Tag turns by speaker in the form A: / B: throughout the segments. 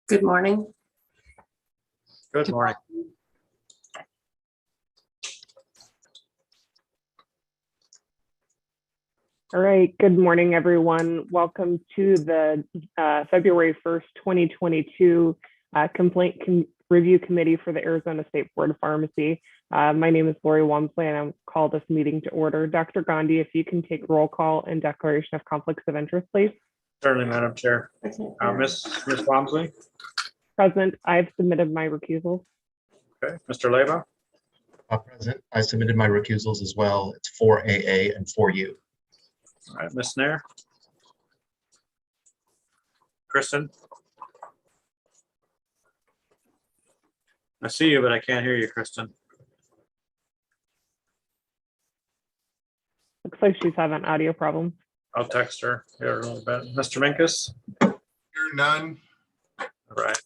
A: Good morning.
B: Good morning.
C: All right, good morning, everyone. Welcome to the February 1st, 2022 Complaint Review Committee for the Arizona State Board of Pharmacy. My name is Lori Walmsley, and I'll call this meeting to order. Dr. Gandhi, if you can take roll call and declaration of conflicts of interest, please.
B: Certainly, Madam Chair. Ms. Walmsley.
C: Present, I've submitted my recusal.
B: Okay. Mr. Leyva.
D: President, I submitted my recusals as well. It's 4AA and 4U.
B: All right, Ms. Nair. Kristen. I see you, but I can't hear you, Kristen.
C: Looks like she's having audio problems.
B: I'll text her here a little bit. Mr. Minkus.
E: Hear none.
B: All right.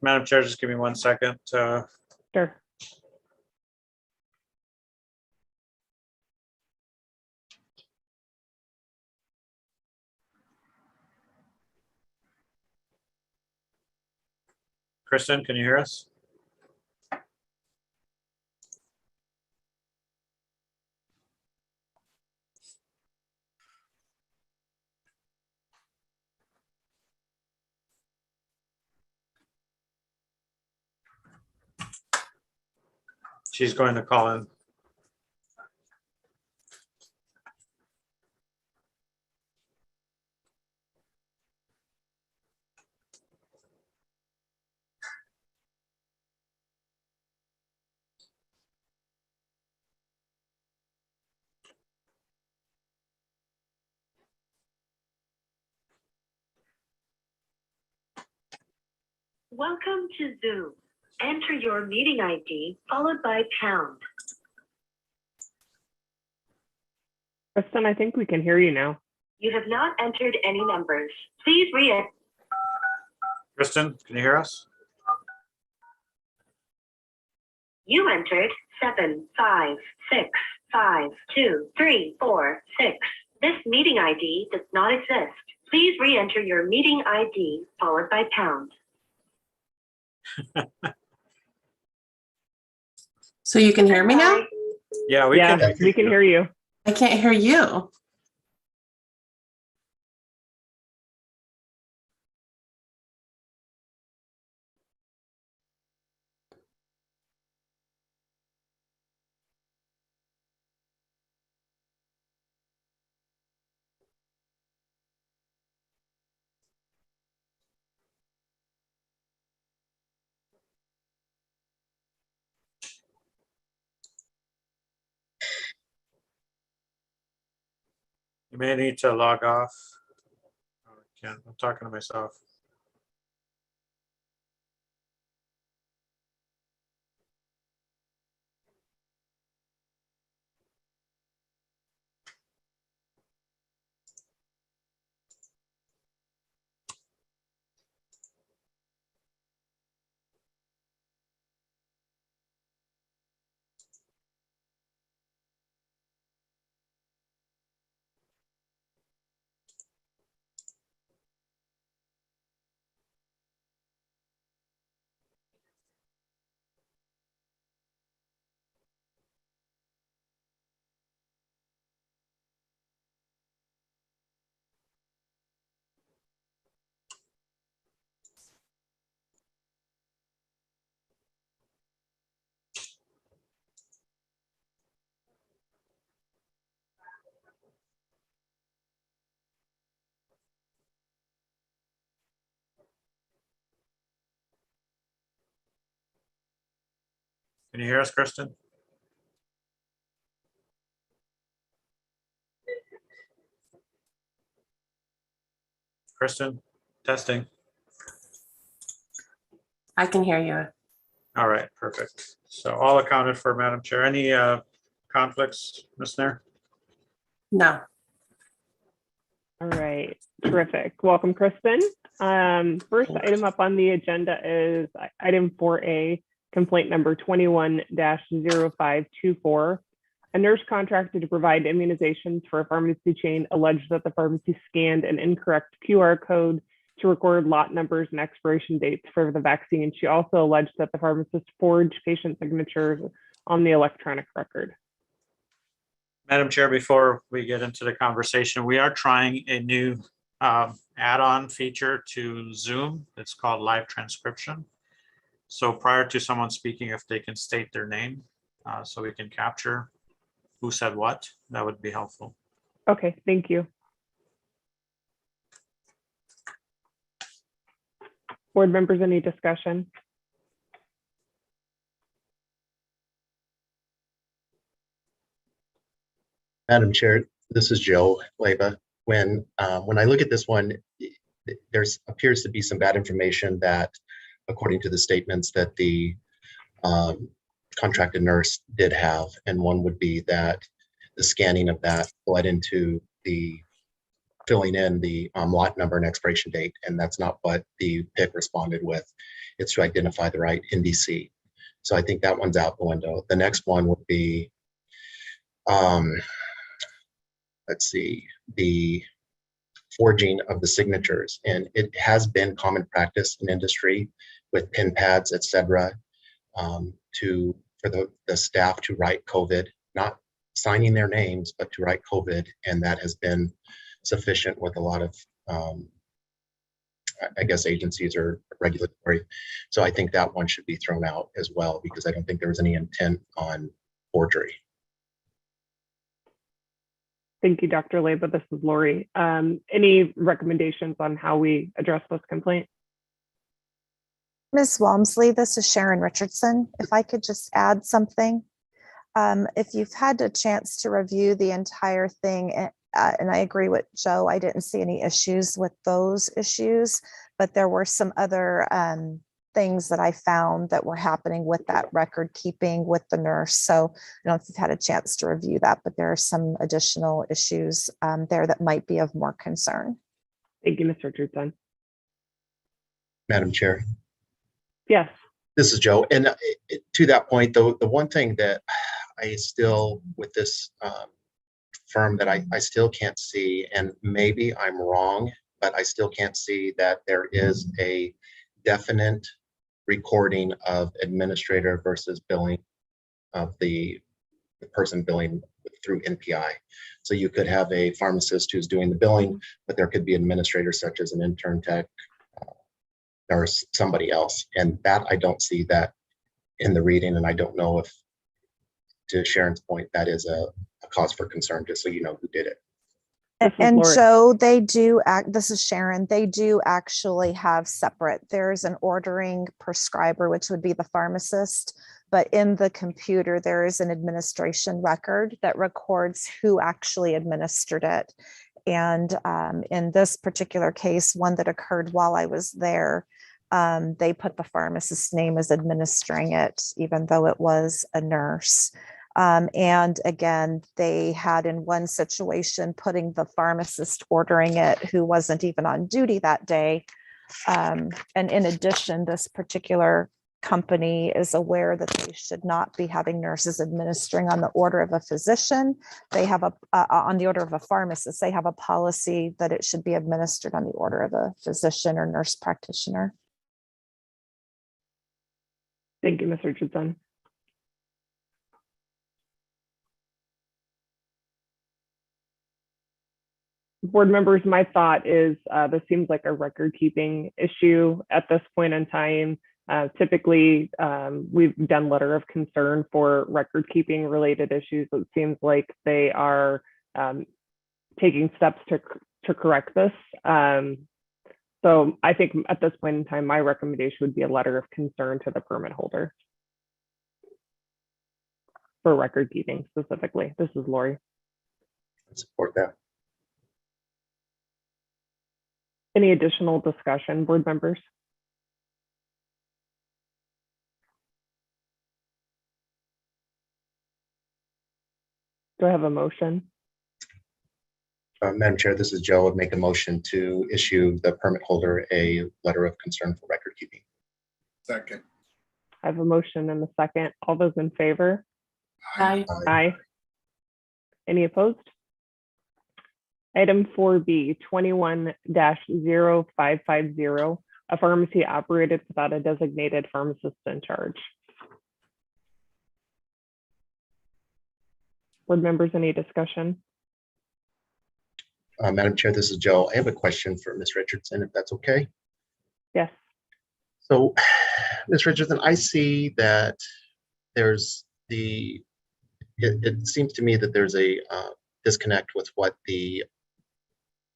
B: Madam Chair, just give me 1 second.
C: Sure.
B: Kristen, can you hear us? She's going to call in.
F: Welcome to Zoom. Enter your meeting ID followed by pound.
C: Kristen, I think we can hear you now.
F: You have not entered any numbers. Please re-enter.
B: Kristen, can you hear us?
F: You entered 7565234 6. This meeting ID does not exist. Please re-enter your meeting ID followed by pound.
A: So you can hear me now?
B: Yeah, we
C: Yeah,
B: can.
C: we can hear you.
A: I can't hear you.
B: You may need to log off. Oh, I can't. I'm talking to myself. Can you hear us, Kristen? Kristen, testing.
A: I can hear you.
B: All right, perfect. So all accounted for, Madam Chair. Any conflicts, Ms. Nair?
A: No.
C: All right, terrific. Welcome, Kristen. First item up on the agenda is item 4A, complaint number 21-0524. A nurse contracted to provide immunizations for a pharmacy chain alleged that the pharmacy scanned an incorrect QR code to record lot numbers and expiration dates for the vaccine. She also alleged that the pharmacist forged patient signatures on the electronic record.
B: Madam Chair, before we get into the conversation, we are trying a new add-on feature to Zoom. It's called live transcription. So prior to someone speaking, if they can state their name, so we can capture who said what, that would be helpful.
C: Okay, thank you. Board members, any discussion?
D: Madam Chair, this is Joe Leba. When I look at this one, there's appears to be some bad information that, according to the statements that the contracted nurse did have, and one would be that the scanning of that led into the filling in the lot number and expiration date, and that's not what the PIC responded with. It's to identify the right NDC. So I think that one's out the window. The next one would be, let's see, the forging of the signatures. And it has been common practice in industry with pin pads, et cetera, for the staff to write COVID, not signing their names, but to write COVID. And that has been sufficient with a lot of, I guess, agencies or regulatory. So I think that one should be thrown out as well, because I don't think there was any intent on forgery.
C: Thank you, Dr. Leba. This is Lori. Any recommendations on how we address this complaint?
G: Ms. Walmsley, this is Sharon Richardson. If I could just add something. If you've had a chance to review the entire thing, and I agree with Joe, I didn't see any issues with those issues, but there were some other things that I found that were happening with that record keeping with the nurse. So I don't know if you've had a chance to review that, but there are some additional issues there that might be of more concern.
C: Thank you, Ms. Richardson.
D: Madam Chair.
C: Yes.
D: This is Joe. And to that point, though, the one thing that I still, with this firm, that I still can't see, and maybe I'm wrong, but I still can't see that there is a definite recording of administrator versus billing of the person billing through NPI. So you could have a pharmacist who's doing the billing, but there could be administrators such as an intern tech, or somebody else. And that I don't see that in the reading. And I don't know if, to Sharon's point, that is a cause for concern, just so you know who did it.
G: And
C: Lori.
G: Joe, they do act, this is Sharon, they do actually have separate, there's an ordering prescriber, which would be the pharmacist, but in the computer, there is an administration record that records who actually administered it. And in this particular case, one that occurred while I was there, they put the pharmacist's name as administering it, even though it was a nurse. And again, they had in one situation putting the pharmacist ordering it who wasn't even on duty that day. And in addition, this particular company is aware that they should not be having nurses administering on the order of a physician. They have on the order of a pharmacist, they have a policy that it should be administered on the order of a physician or nurse practitioner.
C: Thank you, Ms. Richardson. Board members, my thought is this seems like a record keeping issue at this point in time. Typically, we've done letter of concern for record keeping related issues. It seems like they are taking steps to correct this. So I think at this point in time, my recommendation would be a letter of concern to the permit holder for record keeping specifically. This is Lori.
D: I support that.
C: Any additional discussion, board members? Do I have a motion?
D: Madam Chair, this is Joe. I would make a motion to issue the permit holder a letter of concern for record keeping.
E: Second.
C: I have a motion and a second. All those in favor?
A: Aye.
C: Aye. Any opposed? Item 4B, 21-0550, a pharmacy operated without a designated pharmacist in charge. Board members, any discussion?
D: Madam Chair, this is Joe. I have a question for Ms. Richardson, if that's okay.
C: Yes.
D: So, Ms. Richardson, I see that there's it seems to me that there's a disconnect with what the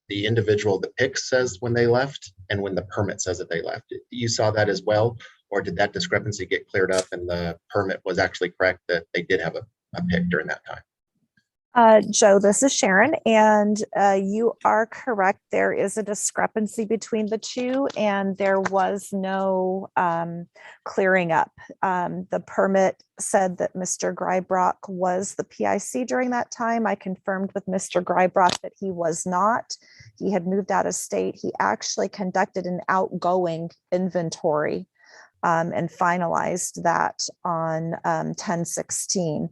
D: individual, the PIC says when they left and when the permit says that they left. You saw that as well, or did that discrepancy get cleared up and the permit was actually correct that they did have a PIC during that time?
G: Joe, this is Sharon, and you are correct. There is a discrepancy between the two, and there was no clearing up. The permit said that Mr. Grybrock was the PIC during that time. I confirmed with Mr. Grybrock that he was not. He had moved out of state. He actually conducted an outgoing inventory and finalized that on 10/16.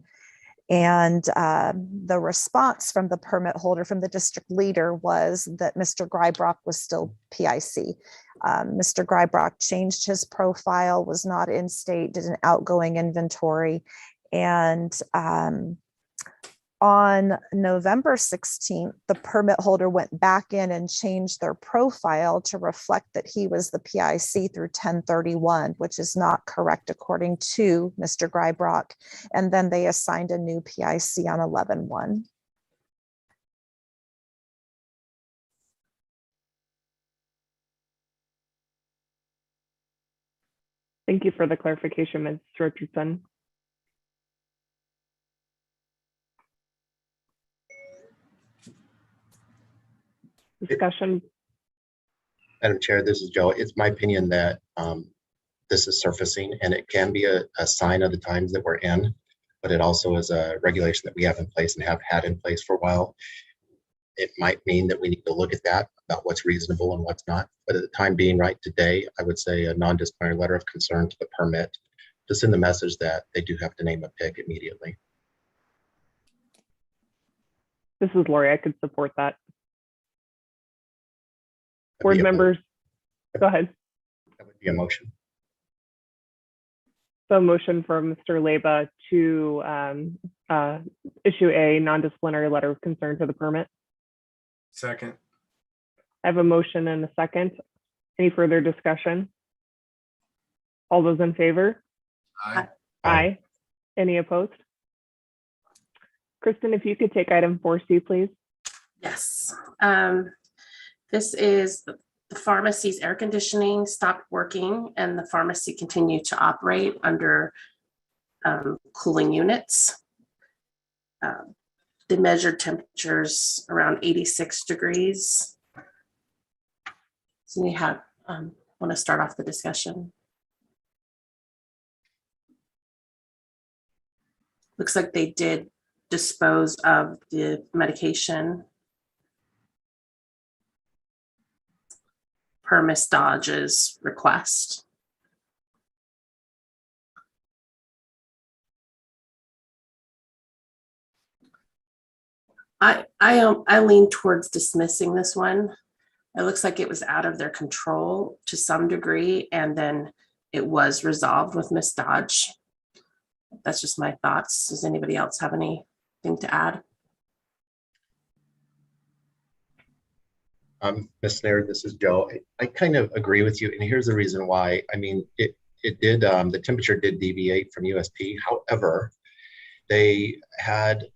G: And the response from the permit holder, from the district leader, was that Mr. Grybrock was still PIC. Mr. Grybrock changed his profile, was not in state, did an outgoing inventory. And on November 16th, the permit holder went back in and changed their profile to reflect that he was the PIC through 10/31, which is not correct according to Mr. Grybrock. And then they assigned a new PIC on 11/1.
C: Thank you for the clarification, Ms. Richardson. Discussion.
D: Madam Chair, this is Joe. It's my opinion that this is surfacing and it can be a sign of the times that we're in, but it also is a regulation that we have in place and have had in place for a while. It might mean that we need to look at that, about what's reasonable and what's not. But at the time being right today, I would say a non-disciplinary letter of concern to the permit to send the message that they do have to name a PIC immediately.
C: This is Lori. I could support that.
D: That'd
C: Board
D: be a mo-
C: members, go ahead.
D: That would be a motion.
C: So motion from Mr. Leba to issue a non-disciplinary letter of concern to the permit.
E: Second.
C: I have a motion and a second. Any further discussion? All those in favor?
E: Aye.
C: Aye. Any opposed? Kristen, if you could take item 4C, please.
A: Yes. This is the pharmacy's air conditioning stopped working and the pharmacy continued to operate under cooling units. They measured temperatures around 86 degrees. So we have, want to start off the discussion. Looks like they did dispose of the medication per Ms. Dodge's request. I lean towards dismissing this one. It looks like it was out of their control to some degree, and then it was resolved with Ms. Dodge. That's just my thoughts. Does anybody else have anything to add?
D: Ms. Snared, this is Joe. I kind of agree with you, and here's the reason why. I mean, it did, the temperature did deviate from USP. However, they had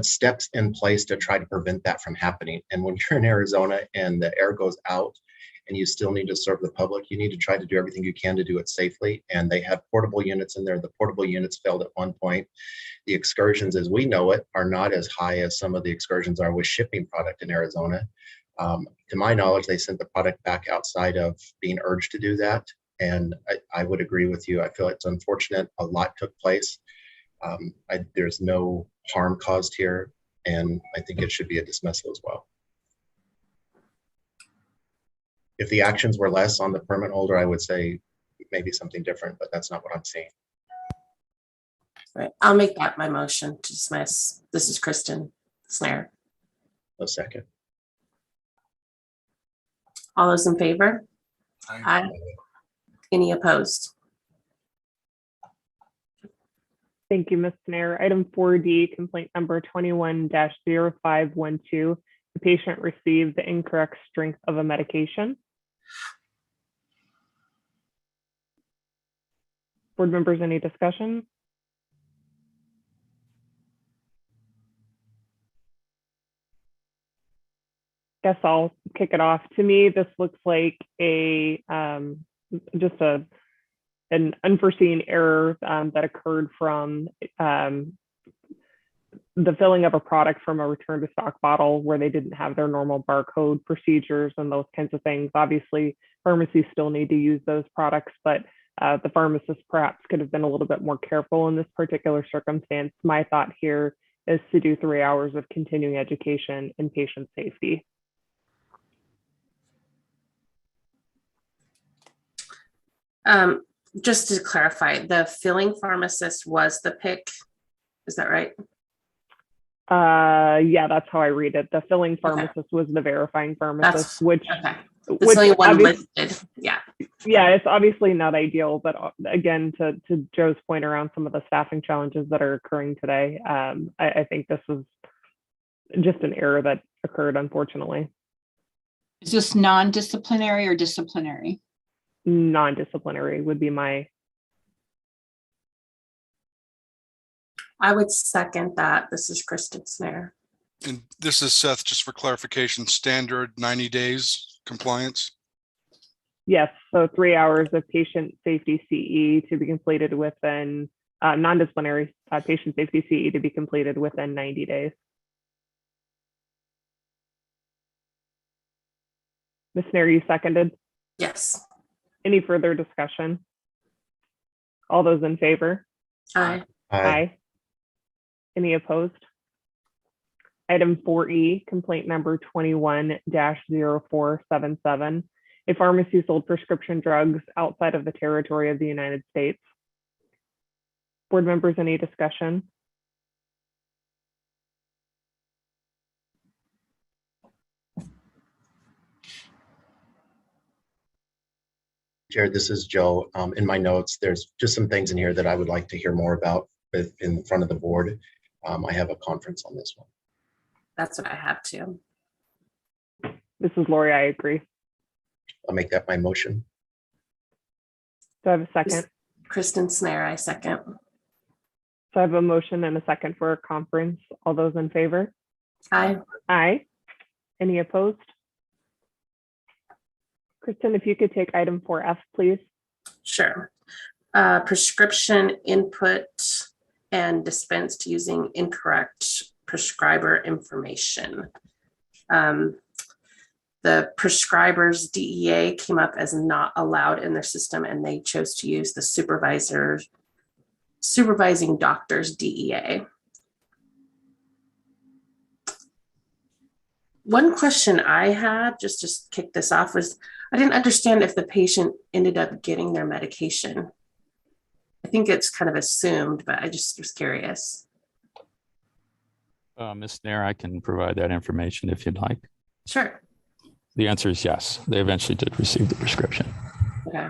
D: steps in place to try to prevent that from happening. And when you're in Arizona and the air goes out and you still need to serve the public, you need to try to do everything you can to do it safely. And they had portable units in there. The portable units failed at one point. The excursions, as we know it, are not as high as some of the excursions are with shipping product in Arizona. To my knowledge, they sent the product back outside of being urged to do that. And I would agree with you. I feel it's unfortunate. A lot took place. There's no harm caused here, and I think it should be a dismissal as well. If the actions were less on the permit holder, I would say maybe something different, but that's not what I'm seeing.
A: Right, I'll make that my motion to dismiss. This is Kristen Snare.
D: A second.
A: All those in favor?
E: Aye.
A: Aye. Any opposed?
C: Thank you, Ms. Nair. Item 4D, complaint number 21-0512. The patient received the incorrect strength of a medication. Board members, any discussion? Guess I'll kick it off. To me, this looks like a just an unforeseen error that occurred from the filling of a product from a return to stock bottle where they didn't have their normal barcode procedures and those kinds of things. Obviously, pharmacies still need to use those products, but the pharmacist perhaps could have been a little bit more careful in this particular circumstance. My thought here is to do 3 hours of continuing education in patient safety.
A: Just to clarify, the filling pharmacist was the pick. Is that right?
C: Yeah, that's how I read it. The filling pharmacist was the verifying pharmacist, which
A: Okay. There's only one listed. Yeah.
C: yeah, it's obviously not ideal, but again, to Joe's point around some of the staffing challenges that are occurring today, I think this was just an error that occurred, unfortunately.
H: Is this non-disciplinary or disciplinary?
C: Non-disciplinary would be my.
A: I would second that. This is Kristen Snare.
I: And this is Seth, just for clarification, standard 90 days compliance.
C: Yes, so 3 hours of patient safety CE to be completed within non-disciplinary patient safety CE to be completed within 90 days. Ms. Nair, you seconded.
A: Yes.
C: Any further discussion? All those in favor?
A: Aye.
C: Aye. Any opposed? Item 4E, complaint number 21-0477. A pharmacy sold prescription drugs outside of the territory of the United States. Board members, any discussion?
D: Jared, this is Joe. In my notes, there's just some things in here that I would like to hear more about in front of the board. I have a conference on this one.
A: That's what I have too.
C: This is Lori, I agree.
D: I'll make that my motion.
C: Do I have a second?
A: Kristen Snare, I second.
C: So I have a motion and a second for a conference. All those in favor?
A: Aye.
C: Aye. Any opposed? Kristen, if you could take item 4F, please.
A: Sure. Prescription input and dispensed using incorrect prescriber information. The prescriber's DEA came up as not allowed in their system, and they chose to use the supervising doctor's DEA. One question I had, just to kick this off, was I didn't understand if the patient ended up getting their medication. I think it's kind of assumed, but I just was curious.
J: Ms. Nair, I can provide that information if you'd like.
A: Sure.
J: The answer is yes. They eventually did receive the prescription.
A: Okay.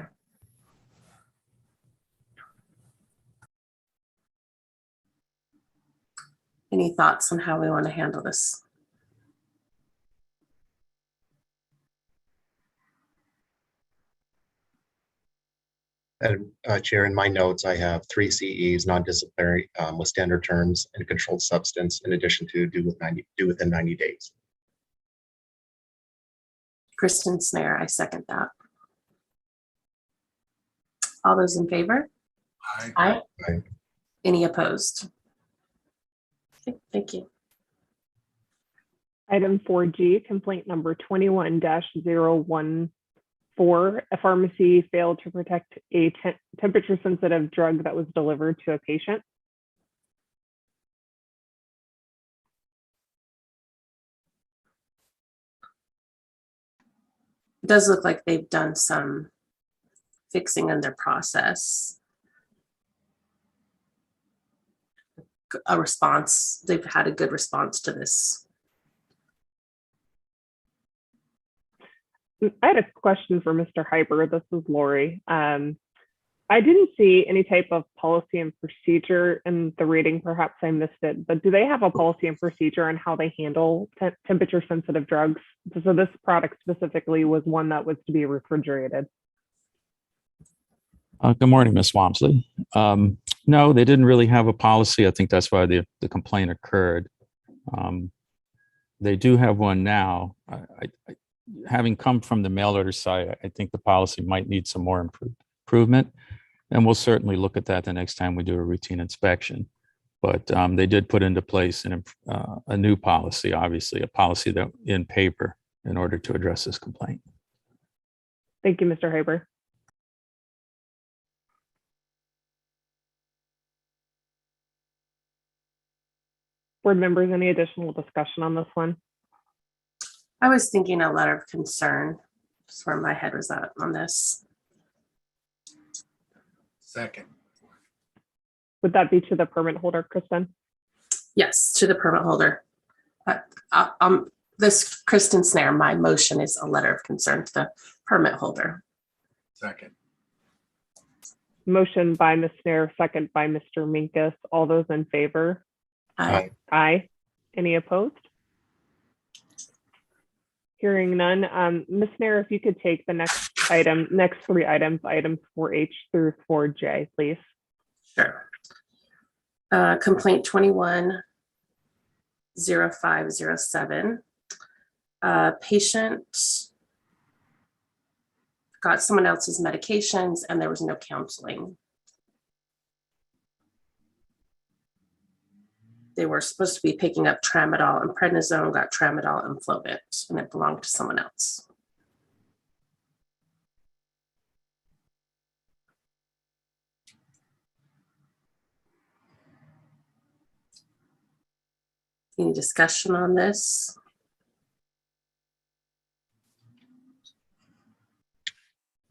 A: Any thoughts on how we want to handle this?
D: And Chair, in my notes, I have 3 CEs, non-disciplinary with standard terms and controlled substance, in addition to due within 90 days.
A: Kristen Snare, I second that. All those in favor?
E: Aye.
A: Aye.
D: Aye.
A: Any opposed? Okay, thank you.
C: Item 4G, complaint number 21-014. A pharmacy failed to protect a temperature-sensitive drug that was delivered to a patient.
A: It does look like they've done some fixing in their process. A response, they've had a good response to this
C: I had a question for Mr. Hyper. This is Lori. I didn't see any type of policy and procedure in the reading. Perhaps I missed it, but do they have a policy and procedure on how they handle temperature sensitive drugs? So this product specifically was one that was to be refrigerated.
J: Good morning, Ms. Wamsley. No, they didn't really have a policy. I think that's why the complaint occurred. They do have one now. Having come from the mail order side, I think the policy might need some more improvement. And we'll certainly look at that the next time we do a routine inspection. But they did put into place a new policy, obviously, a policy that in paper in order to address this complaint.
C: Thank you, Mr. Hyper. Board members, any additional discussion on this one?
A: I was thinking a letter of concern. That's where my head was at on this.
E: Second.
C: Would that be to the permit holder, Kristen?
A: Yes, to the permit holder. This Kristen Snare, my motion is a letter of concern to the permit holder.
E: Second.
C: Motion by Ms. Snare, second by Mr. Minkus. All those in favor?
A: Aye.
C: Aye. Any opposed? Hearing none. Ms. Snare, if you could take the next three items, items 4H through 4J, please.
A: Sure. Complaint 21-0507. Patient got someone else's medications and there was no counseling. They were supposed to be picking up tramadol and prednisone, got tramadol and Flovent, and it belonged to someone else. Any discussion on this?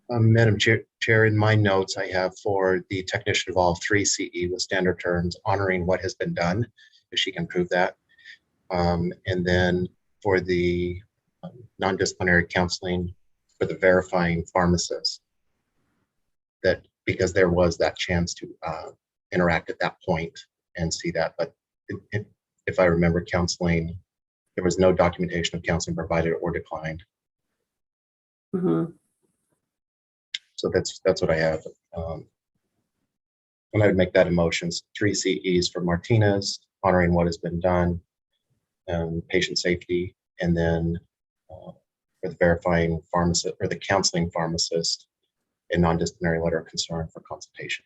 D: Madam Chair, in my notes, I have for the technician involved 3 CE with standard terms, honoring what has been done, if she can prove that. And then for the non-disciplinary counseling for the verifying pharmacist, that because there was that chance to interact at that point and see that. But if I remember counseling, there was no documentation of counseling provided or declined.
A: Mm-hmm.
D: So that's what I have. And I would make that in motions, 3 CEs for Martinez, honoring what has been done, patient safety, and then for the verifying pharmacist or the counseling pharmacist, a non-disciplinary letter of concern for consultation.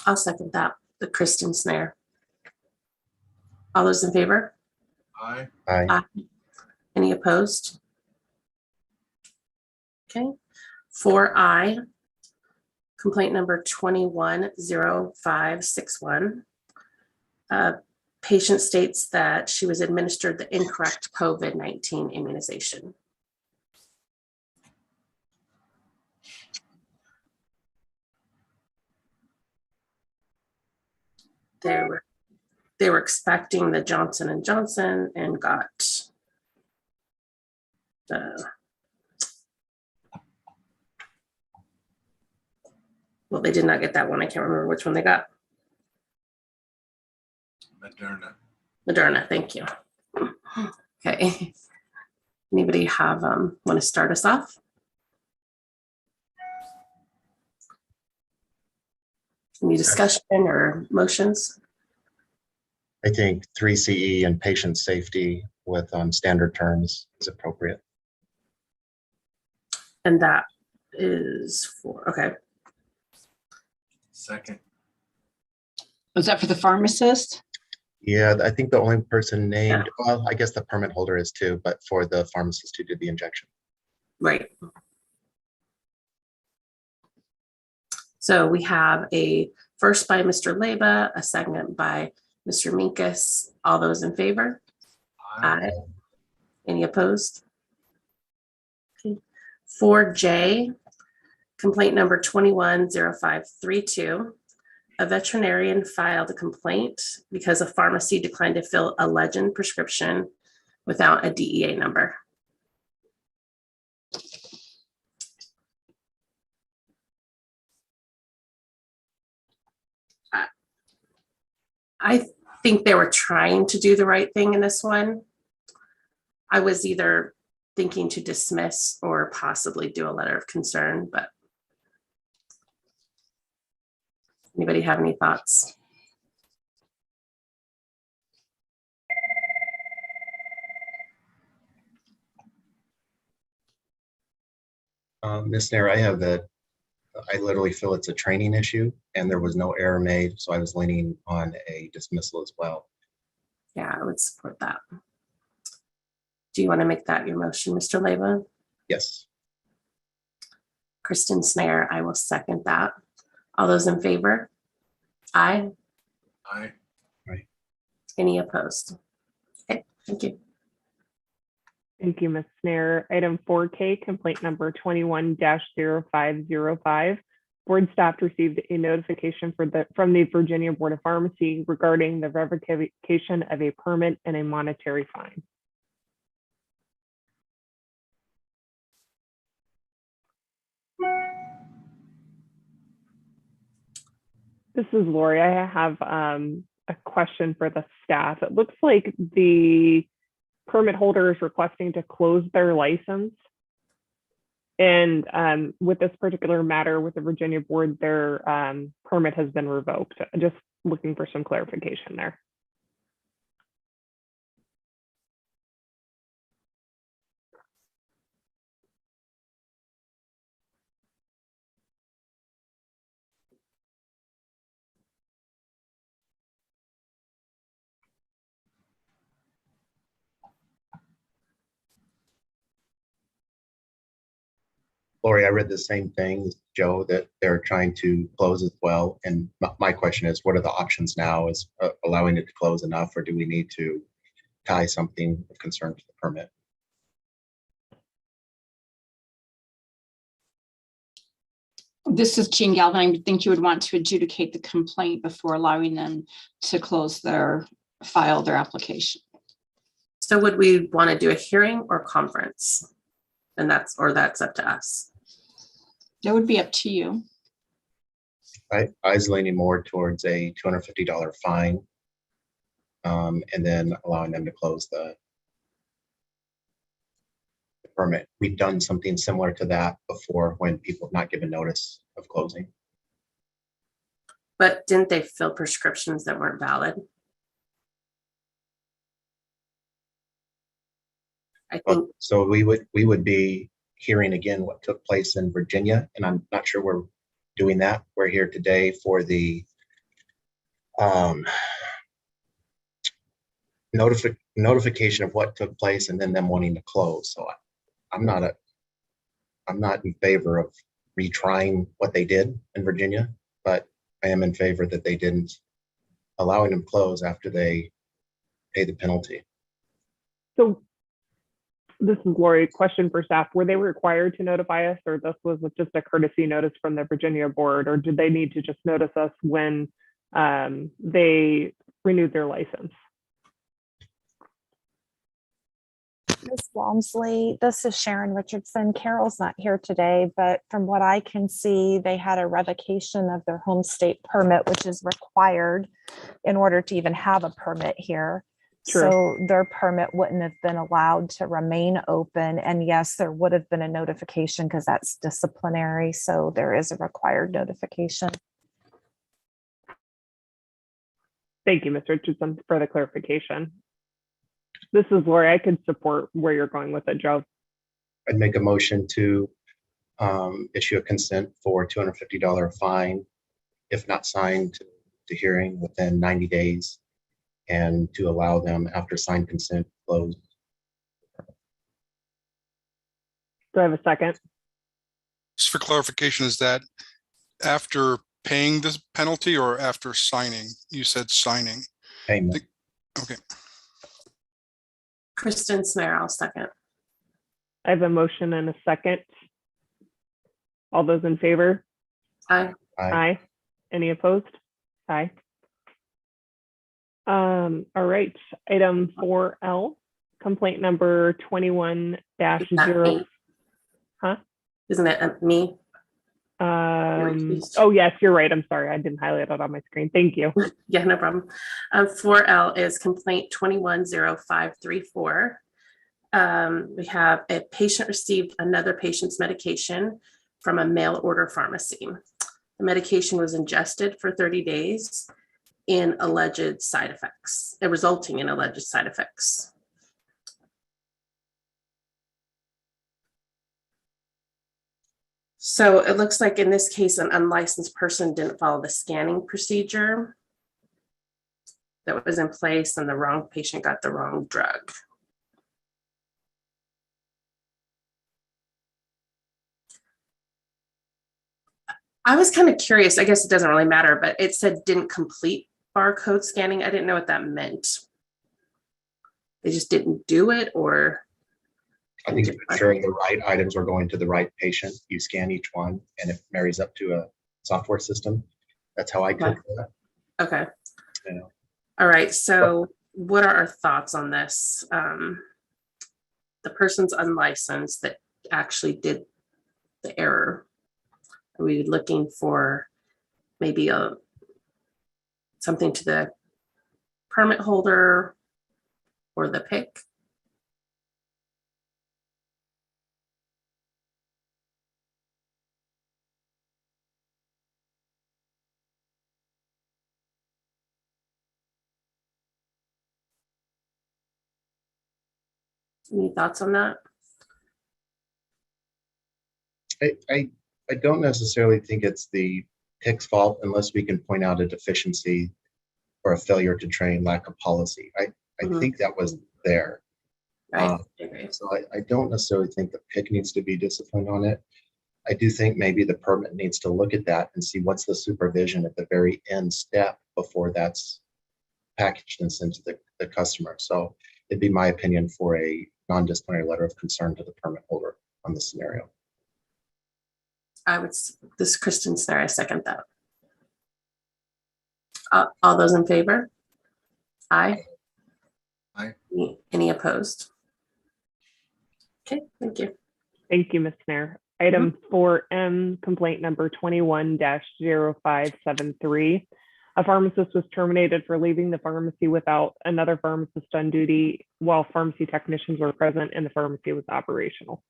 A: I'll second that, the Kristen Snare. All those in favor?
E: Aye.
D: Aye.
A: Aye. Any opposed? Okay. 4I, complaint number 21-0561. Patient states that she was administered the incorrect COVID-19 immunization. They were expecting the Johnson & Johnson and got the, well, they did not get that one. I can't remember which one they got. Moderna, thank you. Okay. Anybody have, want to start us off? Any discussion or motions?
D: I think 3 CE and patient safety with standard terms is appropriate.
A: And that is for, okay.
E: Second.
H: Was that for the pharmacist?
D: Yeah, I think the only person named, well, I guess the permit holder is too, but for the pharmacist who did the injection.
A: Right. So we have a first by Mr. Leba, a second by Mr. Minkus. All those in favor? Aye. Any opposed? Okay. 4J, complaint number 21-0532. A veterinarian filed a complaint because a pharmacy declined to fill a legend prescription without a DEA number. I think they were trying to do the right thing in this one. I was either thinking to dismiss or possibly do a letter of concern, but anybody have any thoughts?
D: Ms. Nair, I literally feel it's a training issue and there was no error made, so I was leaning on a dismissal as well.
A: Yeah, I would support that. Do you want to make that your motion, Mr. Leyba?
D: Yes.
A: Kristen Snare, I will second that. All those in favor? Aye.
E: Aye.
A: Any opposed? Okay, thank you.
C: Thank you, Ms. Snare. Item 4K, complaint number 21-0505. Board staff received a notification from the Virginia Board of Pharmacy regarding the revocation of a permit and a monetary fine. This is Lori. I have a question for the staff. It looks like the permit holder is requesting to close their license. And with this particular matter with the Virginia board, their permit has been revoked. Just looking for some clarification there.
D: Lori, I read the same thing, Joe, that they're trying to close as well. And my question is, what are the options now? Is allowing it to close enough, or do we need to tie something of concern to the permit?
H: This is Jean Galvin. I would think you would want to adjudicate the complaint before allowing them to file their application.
A: So would we want to do a hearing or conference? And that's up to us.
H: That would be up to you.
D: I was leaning more towards a $250 fine, and then allowing them to close the permit. We've done something similar to that before when people have not given notice of closing.
A: But didn't they fill prescriptions that weren't valid? I think
D: So we would be hearing again what took place in Virginia, and I'm not sure we're doing that. We're here today for the notification of what took place and then them wanting to close. So I'm not in favor of retrying what they did in Virginia, but I am in favor that they didn't allowing them close after they pay the penalty.
C: So this is Lori. Question for staff. Were they required to notify us, or this was just a courtesy notice from the Virginia board, or did they need to just notice us when they renewed their license?
G: Ms. Walmsley, this is Sharon Richardson. Carol's not here today, but from what I can see, they had a revocation of their home state permit, which is required in order to even have a permit here.
C: True.
G: So their permit wouldn't have been allowed to remain open. And yes, there would have been a notification because that's disciplinary. So there is a required notification.
C: Thank you, Ms. Richardson, for the clarification. This is Lori. I could support where you're going with it, Joe.
D: I'd make a motion to issue a consent for $250 fine if not signed to hearing within 90 days, and to allow them after signed consent close.
C: Do I have a second?
I: Just for clarification, is that after paying this penalty or after signing? You said signing.
D: Payment.
I: Okay.
A: Kristen Snare, I'll second.
C: I have a motion and a second. All those in favor?
A: Aye.
C: Aye. Any opposed? Aye. All right, item 4L, complaint number 21
A: It's not
C: 0.
A: me.
C: Huh?
A: Isn't it me? Please.
C: Oh, yes, you're right. I'm sorry. I didn't highlight it on my screen. Thank you.
A: Yeah, no problem. 4L is complaint 210534. We have a patient received another patient's medication from a mail order pharmacy. The medication was ingested for 30 days in alleged side effects, resulting in alleged side effects. So it looks like in this case, an unlicensed person didn't follow the scanning procedure that was in place, and the wrong patient got the wrong drug. I was kind of curious, I guess it doesn't really matter, but it said didn't complete barcode scanning. I didn't know what that meant. They just didn't do it, or?
D: I think ensuring the right items are going to the right patient, you scan each one, and it marries up to a software system. That's how I took that.
A: Okay.
D: Yeah.
A: All right, so what are our thoughts on this? The person's unlicensed that actually did the error. Are we looking for maybe something to the permit holder or the PIC? Any thoughts on that?
D: I don't necessarily think it's the PIC's fault unless we can point out a deficiency or a failure to train, lack of policy. I think that was there.
A: Right.
D: So I don't necessarily think the PIC needs to be disciplined on it. I do think maybe the permit needs to look at that and see what's the supervision at the very end step before that's packaged and sent to the customer. So it'd be my opinion for a non-disciplinary letter of concern to the permit holder on this scenario.
A: This is Kristen Snare, I second that. All those in favor? Aye.
E: Aye.
C: Mm-hmm.
A: Any opposed? Okay, thank you.
C: Thank you, Ms. Nair. Item 4M, complaint number 21-0573. A pharmacist was terminated for leaving the pharmacy without another pharmacist on duty while pharmacy technicians were present and the pharmacy was operational.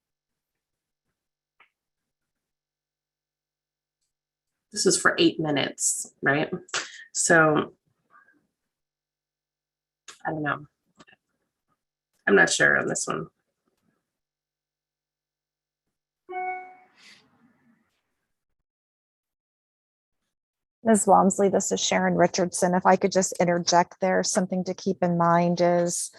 A: This is for 8 minutes, right? So I don't know. I'm not sure on this one.
G: Ms. Walmsley, this is Sharon Richardson. If I could just interject there, something to keep in mind is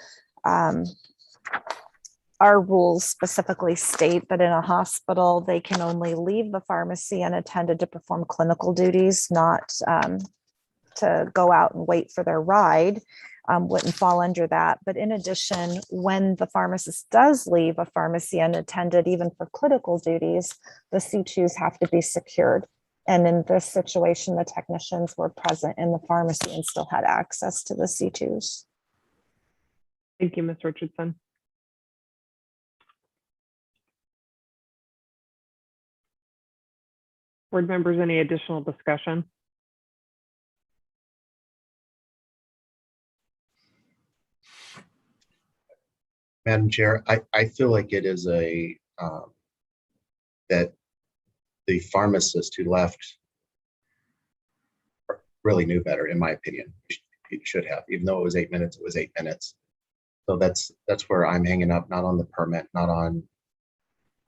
G: our rules specifically state that in a hospital, they can only leave the pharmacy unattended to perform clinical duties, not to go out and wait for their ride. Wouldn't fall under that. But in addition, when the pharmacist does leave a pharmacy unattended, even for clinical duties, the C2s have to be secured. And in this situation, the technicians were present in the pharmacy and still had access to the C2s.
C: Thank you, Ms. Richardson. Board members, any additional discussion?
D: Madam Chair, I feel like it is that the pharmacist who left really knew better, in my opinion. It should have, even though it was 8 minutes, it was 8 minutes. So that's where I'm hanging up, not on the permit, not on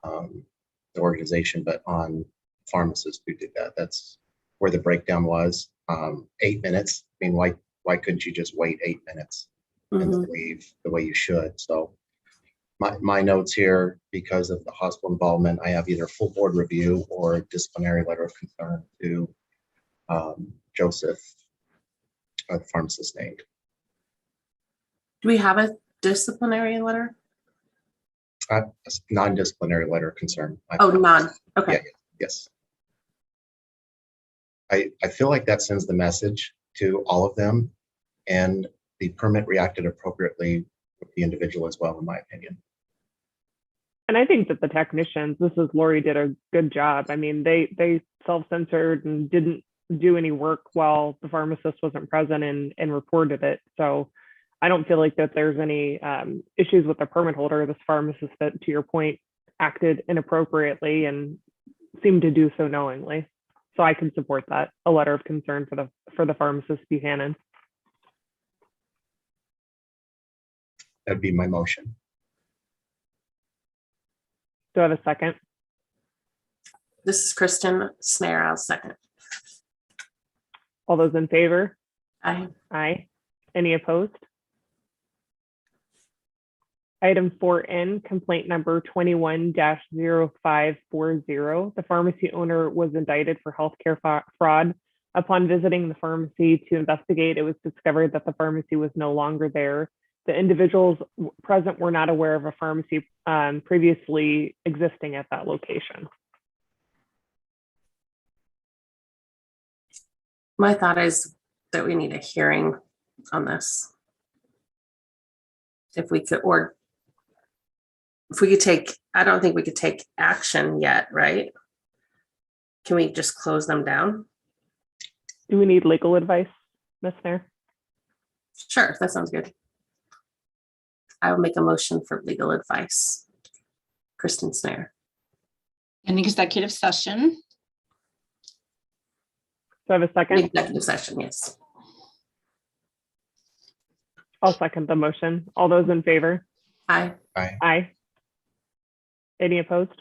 D: the organization, but on pharmacists who did that. That's where the breakdown was. 8 minutes. I mean, why couldn't you just wait 8 minutes and then leave the way you should? So my notes here, because of the hospital involvement, I have either full board review or a disciplinary letter of concern to Joseph, the pharmacist named.
A: Do we have a disciplinary letter?
D: A non-disciplinary letter of concern.
A: Oh, none. Okay.
D: Yeah, yes. I feel like that sends the message to all of them, and the permit reacted appropriately the individual as well, in my opinion.
C: And I think that the technicians, this is Lori, did a good job. I mean, they self-censored and didn't do any work while the pharmacist wasn't present and reported it. So I don't feel like that there's any issues with the permit holder. This pharmacist that, to your point, acted inappropriately and seemed to do so knowingly. So I can support that, a letter of concern for the pharmacist Buchanan.
D: That'd be my motion.
C: Do I have a second?
A: This is Kristen Snare. I'll second.
C: All those in favor?
A: Aye.
C: Aye. Any opposed? Item 4N, complaint number 21-0540. The pharmacy owner was indicted for healthcare fraud. Upon visiting the pharmacy to investigate, it was discovered that the pharmacy was no longer there. The individuals present were not aware of a pharmacy previously existing at that location.
A: My thought is that we need a hearing on this. If we could, or if we could take, I don't think we could take action yet, right? Can we just close them down?
C: Do we need legal advice, Ms. Nair?
A: Sure, that sounds good. I will make a motion for legal advice. Kristen Snare.
H: An executive session.
C: Do I have a second?
A: Executive session, yes.
C: I'll second the motion. All those in favor?
A: Aye.
D: Aye.
C: Aye. Any opposed?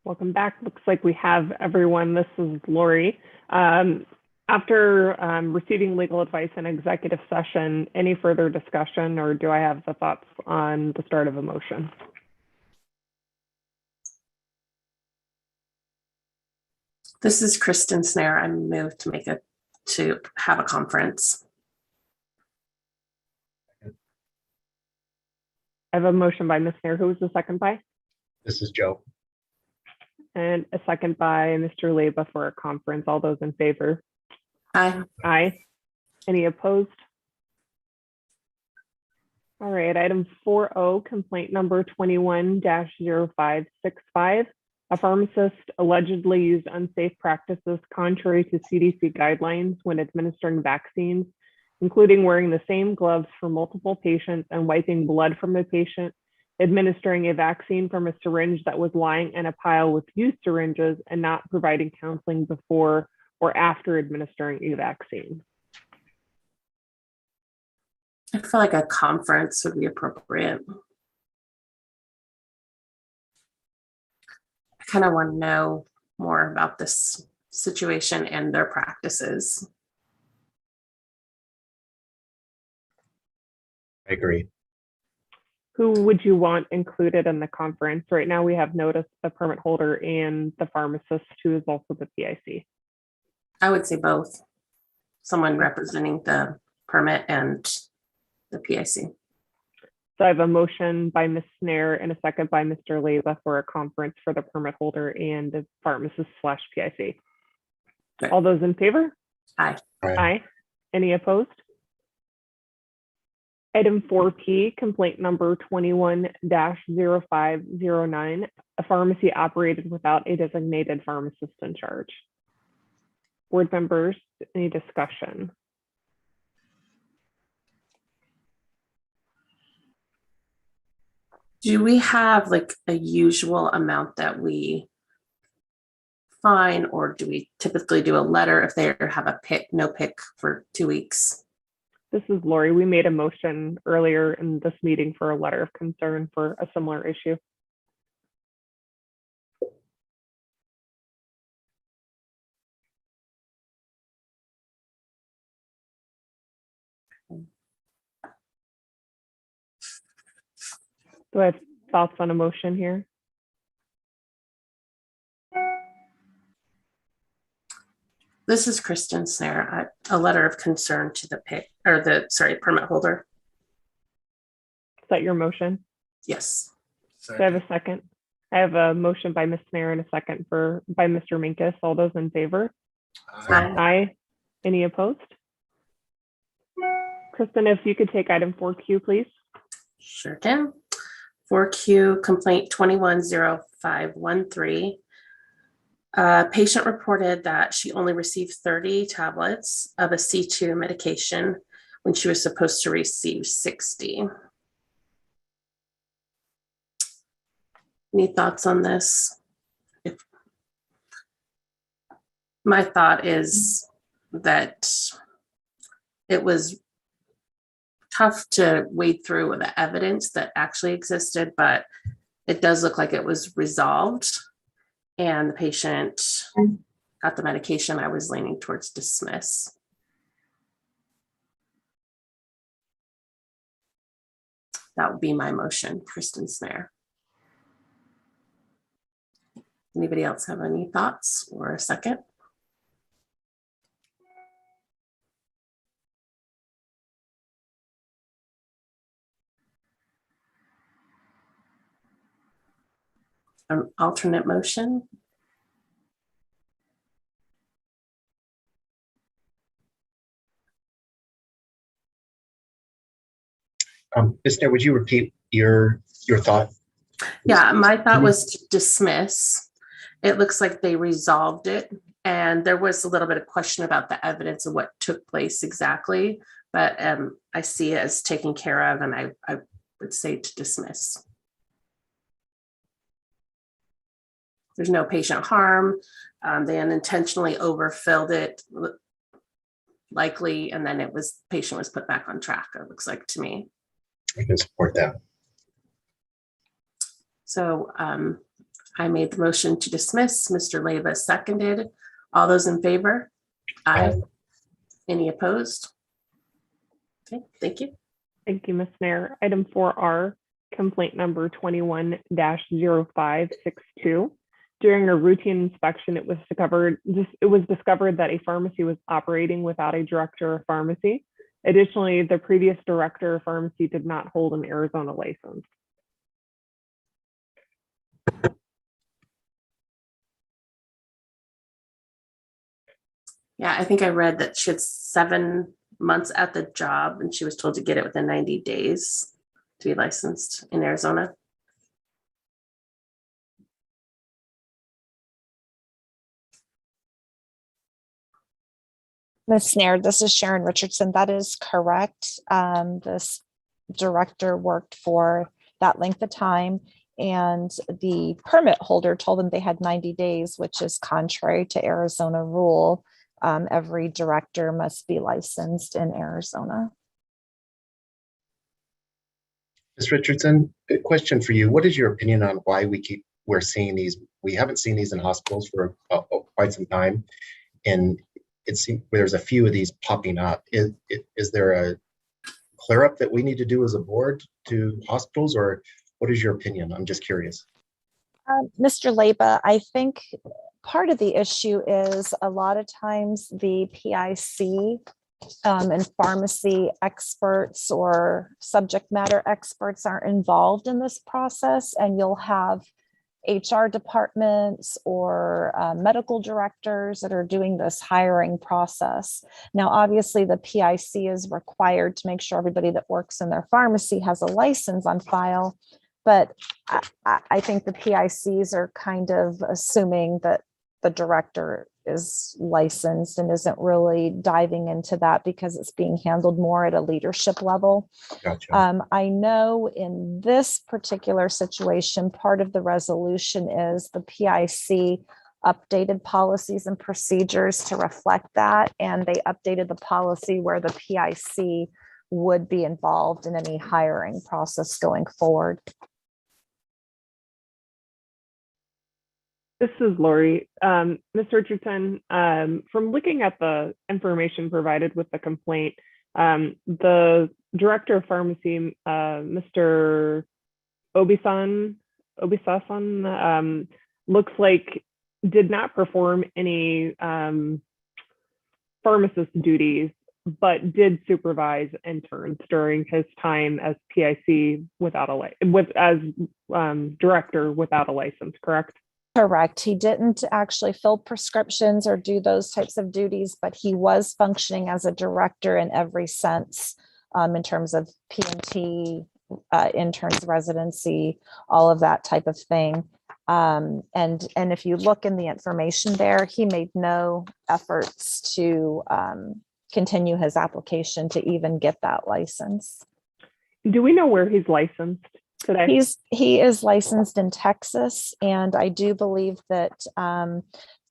C: Welcome back. Looks like we have everyone. This is Lori. After receiving legal advice in executive session, any further discussion, or do I have the thoughts on the start of a motion?
A: This is Kristen Snare. I moved to have a conference.
C: I have a motion by Ms. Snare. Who was the second by?
D: This is Joe.
C: And a second by Mr. Leba for a conference. All those in favor?
A: Aye.
C: Aye. Any opposed? All right, item 4O, complaint number 21-0565. A pharmacist allegedly used unsafe practices contrary to CDC guidelines when administering vaccines, including wearing the same gloves for multiple patients and wiping blood from a patient, administering a vaccine from a syringe that was lying in a pile with used syringes, and not providing counseling before or after administering a vaccine.
A: I feel like a conference would be appropriate. I kind of want to know more about this situation and their practices.
D: I agree.
C: Who would you want included in the conference? Right now we have notice the permit holder and the pharmacist who is also the PIC.
A: I would say both. Someone representing the permit and the PIC.
C: So I have a motion by Ms. Snare and a second by Mr. Leba for a conference for the permit holder and the pharmacist/PIC.
A: Right.
C: All those in favor?
A: Aye.
C: Aye. Any opposed? Item 4P, complaint number 21-0509. A pharmacy operated without a designated pharmacist in charge. Board members, any discussion?
A: Do we have like a usual amount that we fine, or do we typically do a letter if they have a no pick for 2 weeks?
C: This is Lori. We made a motion earlier in this meeting for a letter of concern for a similar issue. Do I have thoughts on a motion here?
A: This is Kristen Snare. A letter of concern to the permit holder.
C: Is that your motion?
A: Yes.
C: Do I have a second? I have a motion by Ms. Snare and a second by Mr. Minkus. All those in favor?
A: Aye.
C: Aye. Any opposed? Kristen, if you could take item 4Q, please.
A: Sure can. 4Q complaint 21-0513. Patient reported that she only received 30 tablets of a C2 medication when she was supposed to receive 60. Any thoughts on this? My thought is that it was tough to wade through the evidence that actually existed, but it does look like it was resolved and the patient got the medication. I was leaning towards dismiss. That would be my motion, Kristen Snare. Anybody else have any thoughts or a second? An alternate motion?
D: Mr. Would you repeat your thought?
A: Yeah, my thought was to dismiss. It looks like they resolved it, and there was a little bit of question about the evidence of what took place exactly, but I see it as taken care of, and I would say to dismiss. There's no patient harm. They unintentionally overfilled it, likely, and then patient was put back on track, it looks like to me.
D: I can support that.
A: So I made the motion to dismiss. Mr. Leyva seconded. All those in favor? Aye. Any opposed? Okay, thank you.
C: Thank you, Ms. Nair. Item 4R, complaint number 21-0562. During a routine inspection, it was discovered that a pharmacy was operating without a director of pharmacy. Additionally, the previous director of pharmacy did not hold an Arizona license.
A: Yeah, I think I read that she had 7 months at the job and she was told to get it within 90 days to be licensed in Arizona.
G: Ms. Nair, this is Sharon Richardson. That is correct. This director worked for that length of time, and the permit holder told them they had 90 days, which is contrary to Arizona rule. Every director must be licensed in Arizona.
D: Ms. Richardson, good question for you. What is your opinion on why we're seeing these? We haven't seen these in hospitals for quite some time, and it seems there's a few of these popping up. Is there a clear up that we need to do as a board to hospitals, or what is your opinion? I'm just curious.
G: Mr. Leyva, I think part of the issue is a lot of times the PIC and pharmacy experts or subject matter experts aren't involved in this process, and you'll have HR departments or medical directors that are doing this hiring process. Now, obviously, the PIC is required to make sure everybody that works in their pharmacy has a license on file, but I think the PICs are kind of assuming that the director is licensed and isn't really diving into that because it's being handled more at a leadership level.
D: Gotcha.
G: I know in this particular situation, part of the resolution is the PIC updated policies and procedures to reflect that, and they updated the policy where the PIC would be involved in any hiring process going forward.
C: This is Lori. Ms. Richardson, from looking at the information provided with the complaint, the director of pharmacy, Mr. Obisasan, looks like did not perform any pharmacist duties, but did supervise interns during his time as PIC as director without a license, correct?
G: Correct. He didn't actually fill prescriptions or do those types of duties, but he was functioning as a director in every sense, in terms of P&T, interns, residency, all of that type of thing. And if you look in the information there, he made no efforts to continue his application to even get that license.
C: Do we know where he's licensed today?
G: He is licensed in Texas, and I do believe that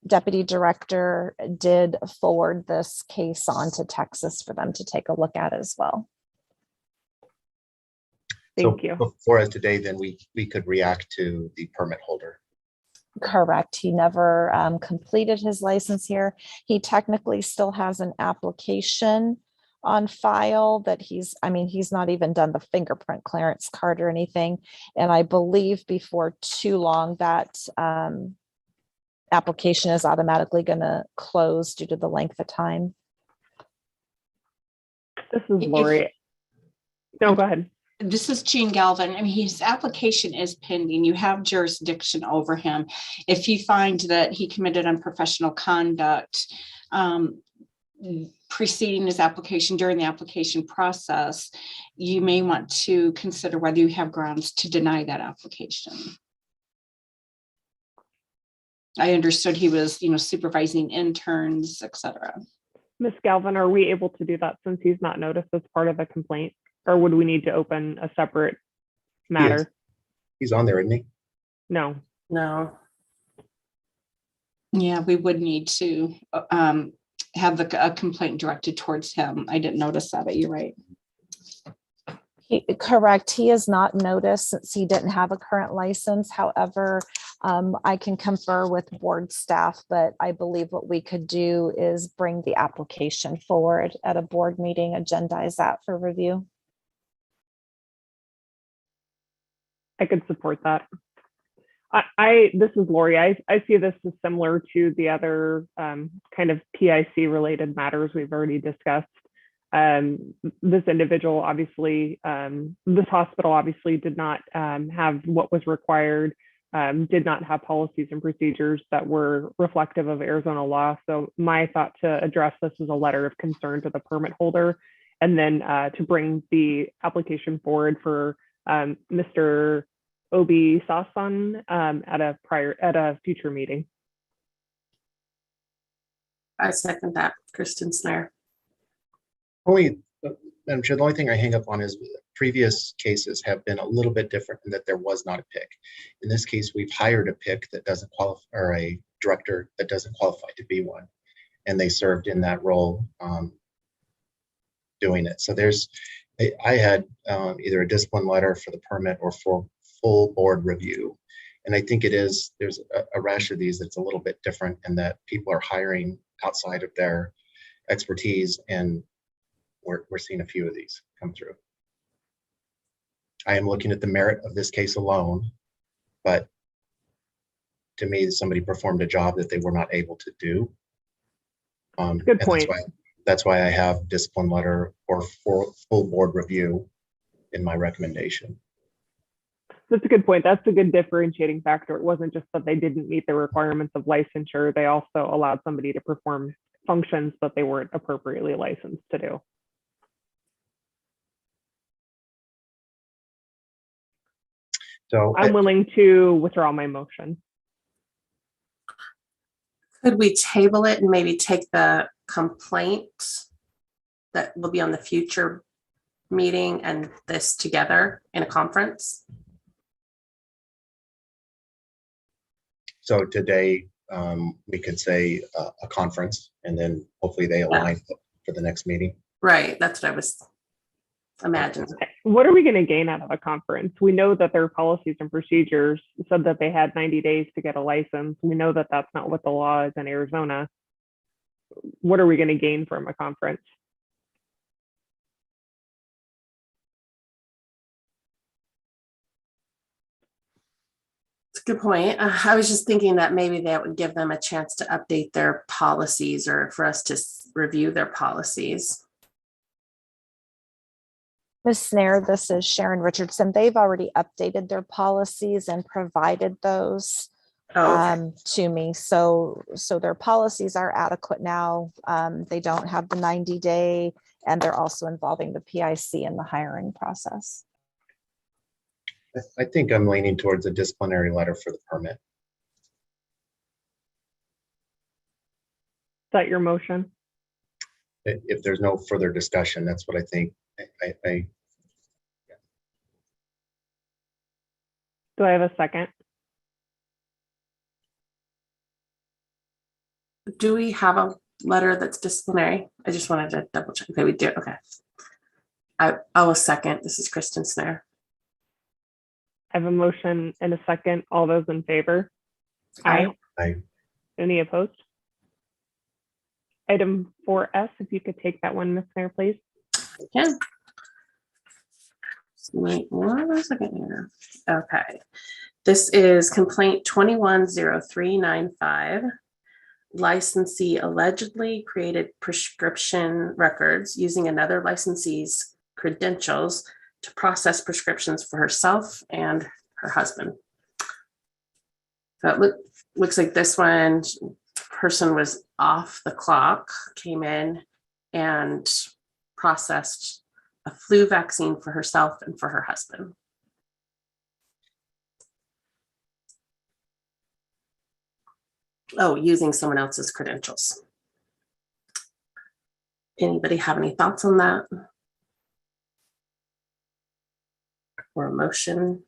G: Deputy Director did forward this case on to Texas for them to take a look at as well.
C: Thank you.
D: Before us today, then we could react to the permit holder.
G: Correct. He never completed his license here. He technically still has an application on file that he's not even done the fingerprint clearance card or anything. And I believe before too long that application is automatically going to close due to the length of time.
C: This is Lori. No, go ahead.
H: This is Jean Galvin. I mean, his application is pending. You have jurisdiction over him. If you find that he committed unprofessional conduct, preceding his application, during the application process, you may want to consider whether you have grounds to deny that application. I understood he was, supervising interns, et cetera.
C: Ms. Galvin, are we able to do that since he's not noticed as part of the complaint? Or would we need to open a separate matter?
D: He's on there, isn't he?
C: No.
A: No.
H: Yeah, we would need to have a complaint directed towards him. I didn't notice that, but you're right.
G: Correct. He is not noticed since he didn't have a current license. However, I can confer with board staff, but I believe what we could do is bring the application forward at a board meeting, agendize that for review.
C: I could support that. This is Lori. I see this as similar to the other kind of PIC related matters we've already discussed. This individual obviously, this hospital obviously did not have what was required, did not have policies and procedures that were reflective of Arizona law. So my thought to address this is a letter of concern to the permit holder, and then to bring the application forward for Mr. Obi Sasan at a future meeting.
A: I second that, Kristen Snare.
D: Madam Chair, the only thing I hang up on is previous cases have been a little bit different in that there was not a PIC. In this case, we've hired a PIC that doesn't qualify, or a director that doesn't qualify to be one, and they served in that role doing it. So I had either a discipline letter for the permit or for full board review. And I think there's a rash of these that's a little bit different in that people are hiring outside of their expertise, and we're seeing a few of these come through. I am looking at the merit of this case alone, but to me, somebody performed a job that they were not able to do.
C: Good point.
D: That's why I have discipline letter or full board review in my recommendation.
C: That's a good point. That's a good differentiating factor. It wasn't just that they didn't meet the requirements of licensure. They also allowed somebody to perform functions that they weren't appropriately licensed to do.
D: So
C: I'm willing to withdraw my motion.
A: Could we table it and maybe take the complaint that will be on the future meeting and this together in a conference?
D: So today, we could say a conference, and then hopefully they align for the next meeting.
A: Right, that's what I was imagining.
C: What are we going to gain out of a conference? We know that their policies and procedures said that they had 90 days to get a license. We know that that's not what the law is in Arizona. What are we going to gain from a conference?
A: It's a good point. I was just thinking that maybe that would give them a chance to update their policies or for us to review their policies.
G: Ms. Snare, this is Sharon Richardson. They've already updated their policies and provided those to me. So their policies are adequate now. They don't have the 90-day, and they're also involving the PIC in the hiring process.
D: I think I'm leaning towards a disciplinary letter for the permit.
C: Is that your motion?
D: If there's no further discussion, that's what I think.
C: Do I have a second?
A: Do we have a letter that's disciplinary? I just wanted to double check. Okay, we do. Okay. I will second. This is Kristen Snare.
C: I have a motion and a second. All those in favor?
A: Aye.
D: Aye.
C: Any opposed? Item 4S, if you could take that one, Ms. Snare, please.
A: Yeah. Wait 1 second here. Okay. This is complaint 210395. Licensee allegedly created prescription records using another licensee's credentials to process prescriptions for herself and her husband. So it looks like this one person was off the clock, came in and processed a flu vaccine for herself and for her husband. Oh, using someone else's credentials. Anybody have any thoughts on that? Or a motion?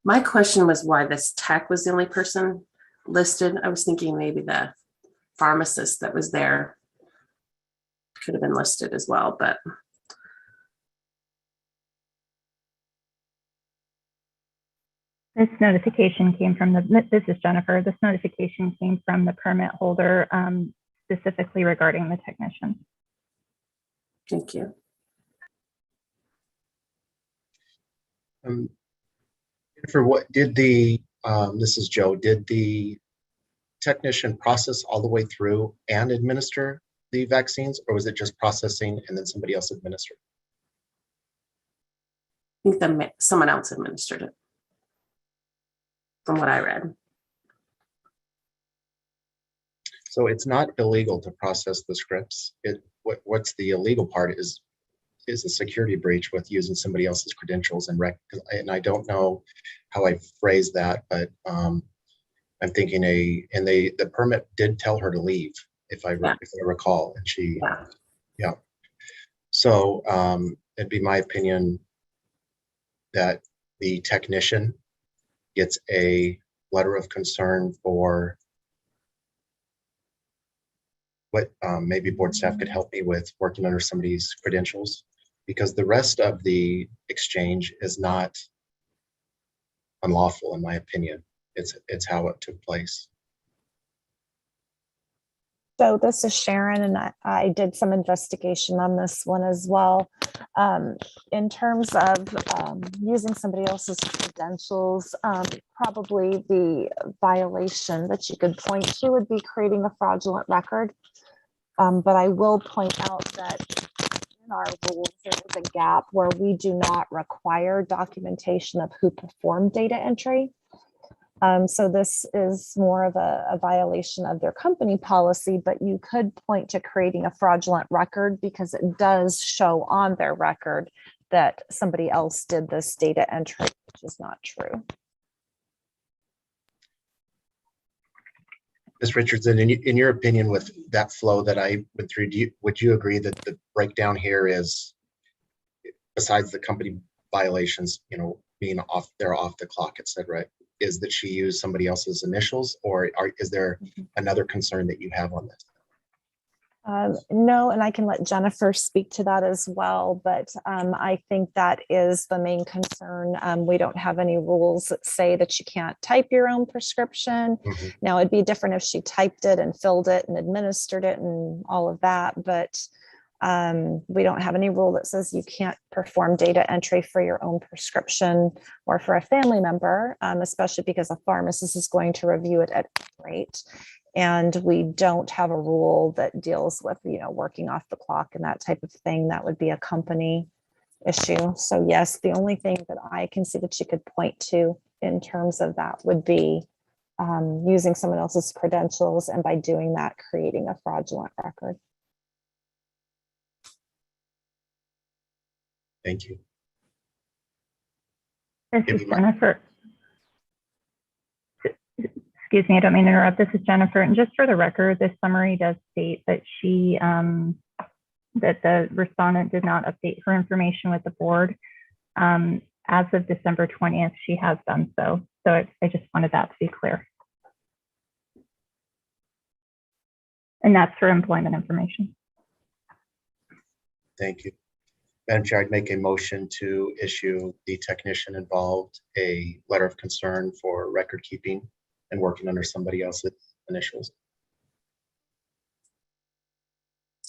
A: My question was why this tech was the only person listed. I was thinking maybe the pharmacist that was there could have been listed as well, but
K: This notification came from this is Jennifer. This notification came from the permit holder, specifically regarding the technician.
A: thank you.
D: For what did the, this is Joe, did the technician process all the way through and administer the vaccines, or was it just processing and then somebody else administered?
A: I think someone else administered it. From what I read.
D: So it's not illegal to process the scripts. What's the illegal part is a security breach with using somebody else's credentials and I don't know how I phrased that, but I'm thinking the permit did tell her to leave, if I recall, and she, yeah. So it'd be my opinion that the technician gets a letter of concern for what maybe board staff could help me with working under somebody's credentials, because the rest of the exchange is not unlawful, in my opinion. It's how it took place.
G: So this is Sharon, and I did some investigation on this one as well. In terms of using somebody else's credentials, probably the violation that you could point to would be creating a fraudulent record. But I will point out that in our rules, there is a gap where we do not require documentation of who performed data entry. So this is more of a violation of their company policy, but you could point to creating a fraudulent record because it does show on their record that somebody else did this data entry, which is not true.
D: Ms. Richardson, in your opinion, with that flow that I went through, would you agree that the breakdown here is, besides the company violations, being off the clock, et cetera, is that she used somebody else's initials, or is there another concern that you have on this?
G: No, and I can let Jennifer speak to that as well, but I think that is the main concern. We don't have any rules that say that you can't type your own prescription. Now, it'd be different if she typed it and filled it and administered it and all of that, but we don't have any rule that says you can't perform data entry for your own prescription or for a family member, especially because a pharmacist is going to review it at any rate. And we don't have a rule that deals with, working off the clock and that type of thing. That would be a company issue. So yes, the only thing that I can see that you could point to in terms of that would be using someone else's credentials, and by doing that, creating a fraudulent record.
D: Thank you.
K: This is Jennifer. Excuse me, I don't mean to interrupt. This is Jennifer. And just for the record, this summary does state that that the respondent did not update her information with the board. As of December 20th, she has done so. So I just wanted that to be clear. And that's for employment information.
D: Thank you. Madam Chair, I'd make a motion to issue the technician involved a letter of concern for record keeping and working under somebody else's initials.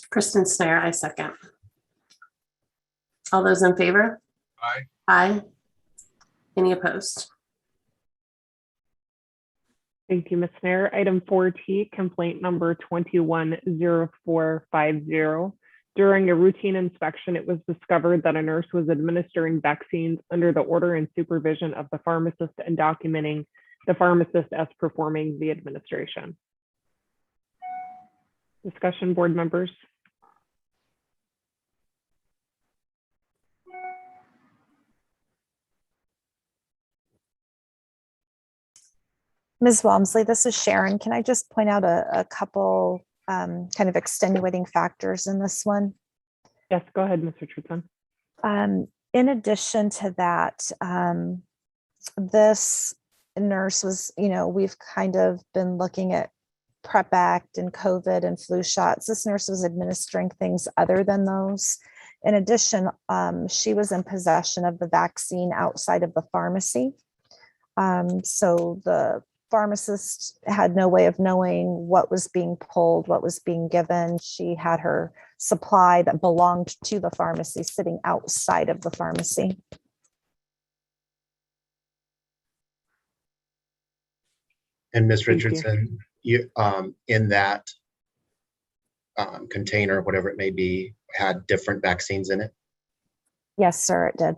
A: Kristen Snare, I second. All those in favor?
E: Aye.
A: Aye. Any opposed?
C: Thank you, Ms. Snare. Item 4T, complaint number 210450. During a routine inspection, it was discovered that a nurse was administering vaccines under the order and supervision of the pharmacist and documenting the pharmacist as performing the administration. Discussion, board members.
G: Ms. Walmsley, this is Sharon. Can I just point out a couple kind of extenuating factors in this one?
C: Yes, go ahead, Ms. Richardson.
G: In addition to that, this nurse was, we've kind of been looking at PrEP Act and COVID and flu shots. This nurse was administering things other than those. In addition, she was in possession of the vaccine outside of the pharmacy. So the pharmacist had no way of knowing what was being pulled, what was being given. She had her supply that belonged to the pharmacy sitting outside of the pharmacy.
D: And Ms.
C: Thank you.
D: Richardson, you, in that container, whatever it may be, had different vaccines in it?
G: Yes, sir, it did.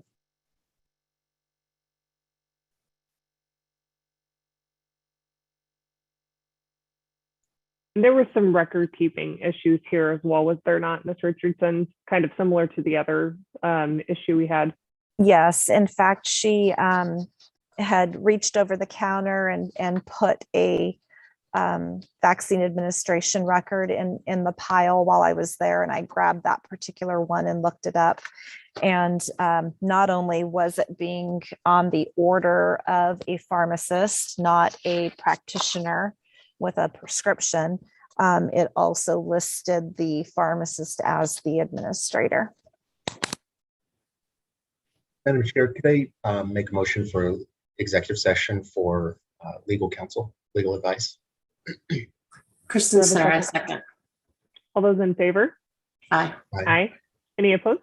C: There were some record keeping issues here as well, was there not, Ms. Richardson? Kind of similar to the other issue we had.
G: Yes, in fact, she had reached over the counter and put a vaccine administration record in the pile while I was there, and I grabbed that particular one and looked it up. And not only was it being on the order of a pharmacist, not a practitioner with a prescription, it also listed the pharmacist as the administrator.
D: Madam Chair, could I make a motion for executive session for legal counsel, legal advice?
A: Kristen
C: Do I have a
A: Sarah,
C: second?
A: second.
C: All those in favor?
A: Aye.
C: Aye. Any opposed?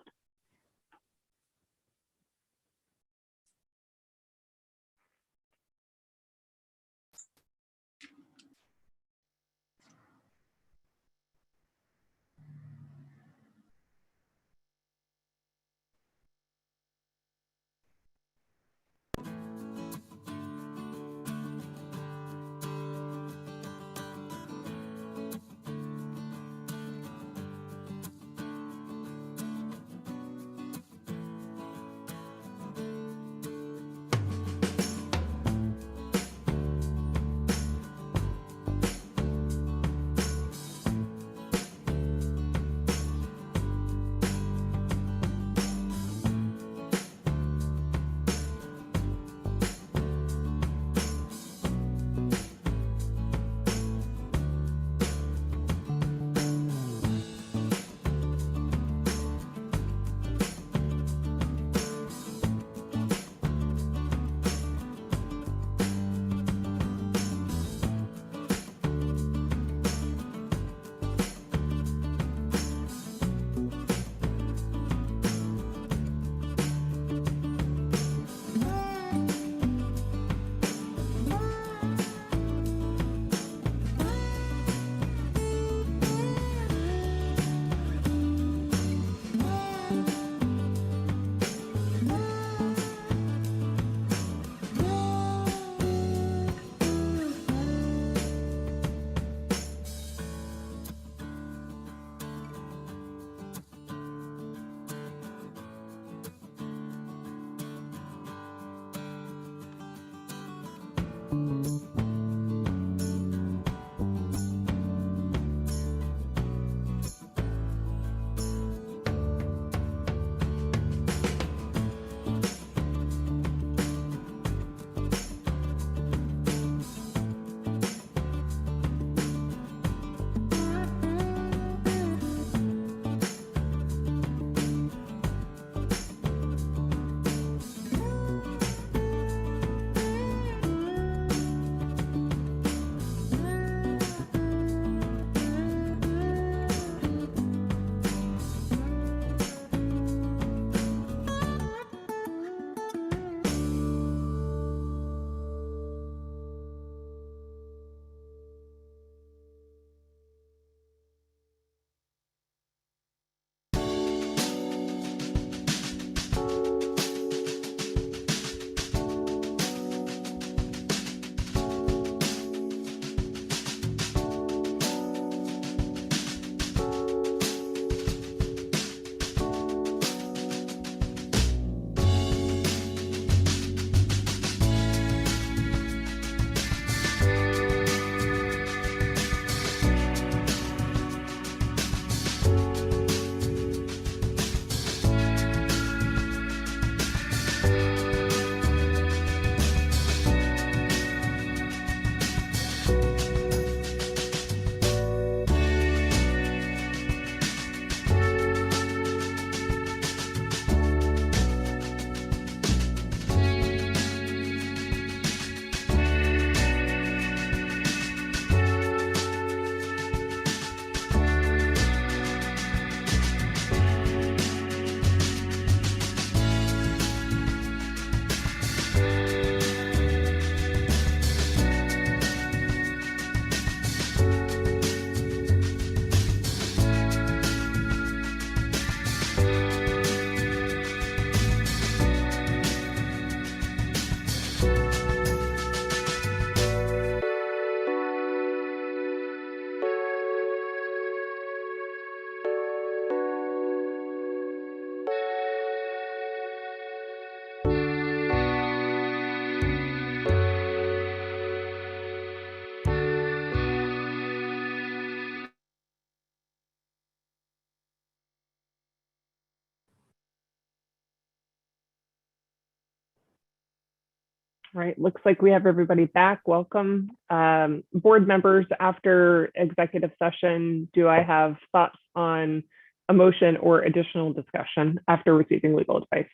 C: Right, looks like we have everybody back. Welcome. Board members, after executive session, do I have thoughts on a motion or additional discussion after receiving legal advice?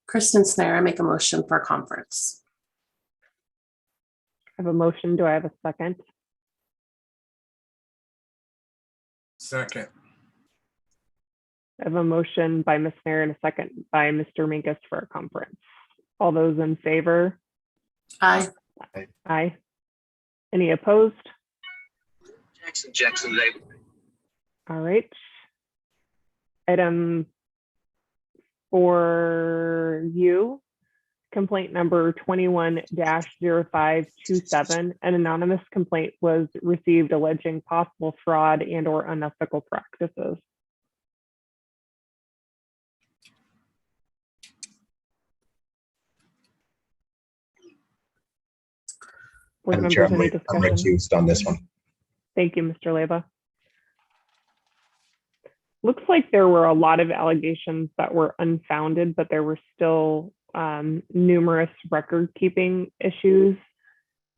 A: Kristen Snare, I make a motion for conference.
C: I have a motion. Do I have a second?
E: Second.
C: I have a motion by Ms. Snare and a second by Mr. Minkus for a conference. All those in favor?
A: Aye.
C: Aye. Any opposed?
L: Jackson,
C: All right. Item for you, complaint number 21-0527, an anonymous complaint was received alleging possible fraud and or unethical practices. Board
D: Madam Chair,
C: members, any
D: I'm
C: discussion?
D: recused on this one.
C: Thank you, Mr. Leyva. Looks like there were a lot of allegations that were unfounded, but there were still numerous record keeping issues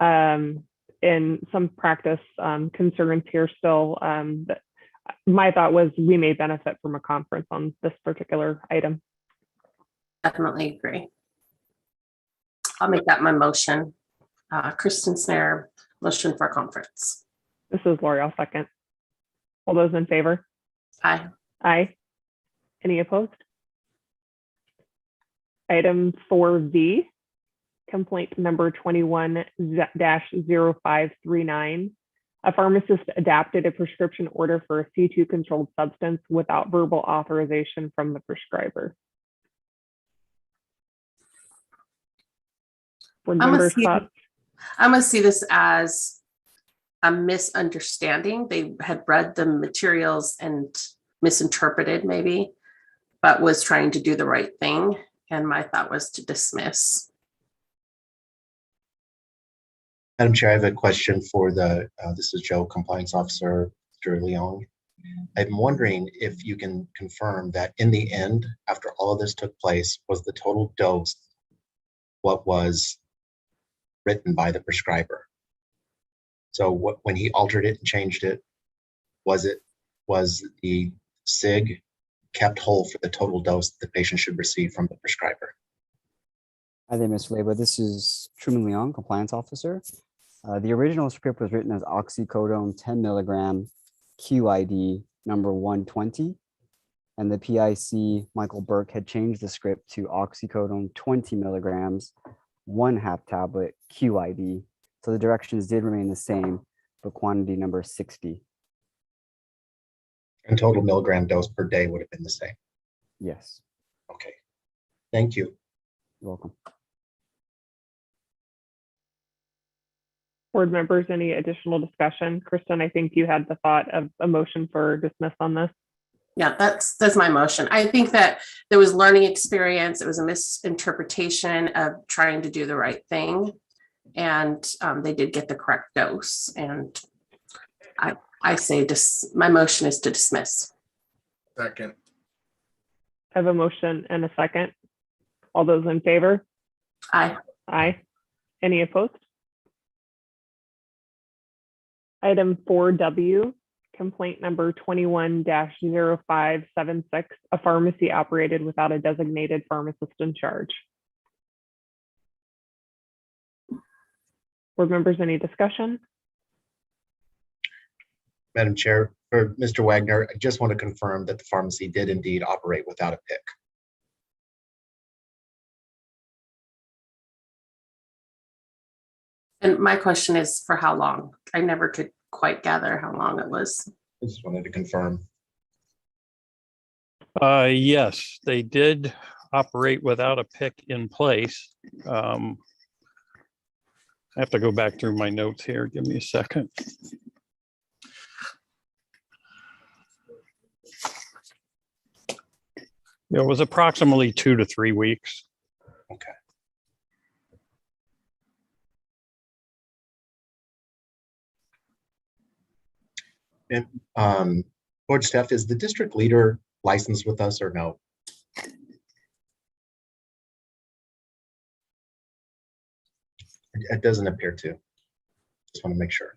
C: and some practice concerns here still. But my thought was we may benefit from a conference on this particular item.
A: Definitely agree. I'll make that my motion. Kristen Snare, motion for conference.
C: This is Lori, I'll second. All those in favor?
A: Aye.
C: Aye. Any opposed? Item 4V, complaint number 21-0539. A pharmacist adapted a prescription order for a C2 controlled substance without verbal authorization from the prescriber. Board members' thoughts?
A: I'm gonna see this as a misunderstanding. They had read the materials and misinterpreted maybe, but was trying to do the right thing. And my thought was to dismiss.
D: Madam Chair, I have a question for this is Joe, Compliance Officer, Mr. Leong. I'm wondering if you can confirm that in the end, after all of this took place, was the total dose what was written by the prescriber? So when he altered it and changed it, was the SIG kept whole for the total dose the patient should receive from the prescriber?
M: Hi there, Ms. Leyva. This is Truman Leong, Compliance Officer. The original script was written as oxycodone 10 milligram QID number 120. And the PIC, Michael Burke, had changed the script to oxycodone 20 milligrams, 1/2 tablet QID. So the directions did remain the same, but quantity number 60.
D: And total milligram dose per day would have been the same.
M: Yes.
D: Okay. Thank you.
M: You're welcome.
C: Board members, any additional discussion? Kristen, I think you had the thought of a motion for dismiss on this.
A: Yeah, that's my motion. I think that there was learning experience. It was a misinterpretation of trying to do the right thing. And they did get the correct dose. And I say my motion is to dismiss.
E: Second.
C: I have a motion and a second. All those in favor?
A: Aye.
C: Aye. Any opposed? Item 4W, complaint number 21-0576, a pharmacy operated without a designated pharmacist in charge. Board members, any discussion?
D: Madam Chair, for Mr. Wagner, I just want to confirm that the pharmacy did indeed operate without a PIC.
A: And my question is for how long? I never could quite gather how long it was.
D: I just wanted to confirm.
L: Yes, they did operate without a PIC in place. I have to go back through my notes here. Give me a second. It was approximately 2 to 3 weeks.
D: Okay. And board staff, is the district leader licensed with us or no? It doesn't appear to. Just want to make sure.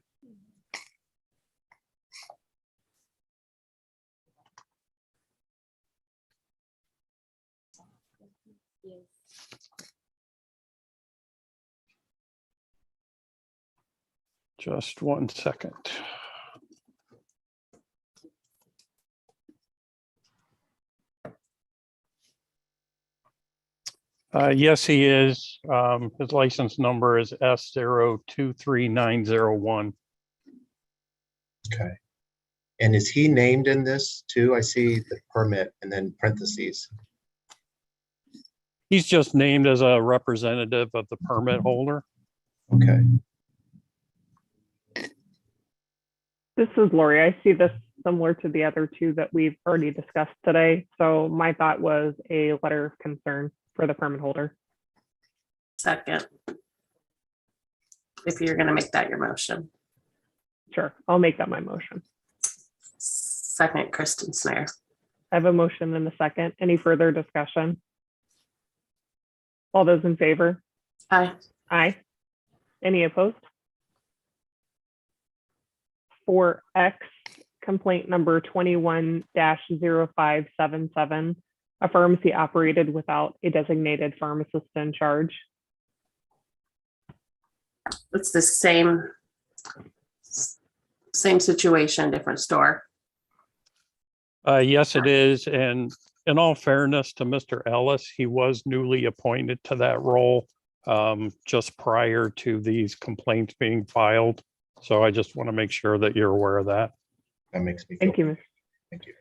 L: Just 1 second. Yes, he is. His license number is S023901.
D: Okay. And is he named in this too? I see the permit and then parentheses.
L: He's just named as a representative of the permit holder.
D: Okay.
C: This is Lori. I see this similar to the other two that we've already discussed today. So my thought was a letter of concern for the permit holder.
A: Second. If you're gonna make that your motion.
C: Sure, I'll make that my motion.
A: Second, Kristen Snare.
C: I have a motion and a second. Any further discussion? All those in favor?
A: Aye.
C: Aye. Any opposed? For X, complaint number 21-0577, a pharmacy operated without a designated pharmacist in charge.
A: It's the same situation, different store.
L: Yes, it is. And in all fairness to Mr. Ellis, he was newly appointed to that role just prior to these complaints being filed. So I just want to make sure that you're aware of that.
D: That makes me.
C: Thank you.
D: Thank you.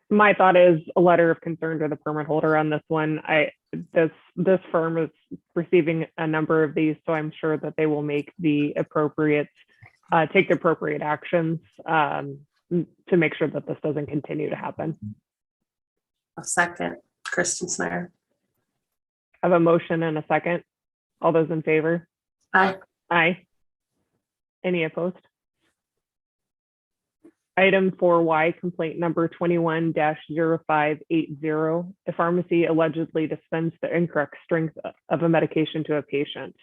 C: My thought is a letter of concern to the permit holder on this one. This firm is receiving a number of these, so I'm sure that they will make the appropriate, take the appropriate actions to make sure that this doesn't continue to happen.
A: A second, Kristen Snare.
C: I have a motion and a second. All those in favor?
A: Aye.
C: Aye. Any opposed? Item 4Y, complaint number 21-0580. A pharmacy allegedly dispensed the incorrect strength of a medication to a patient.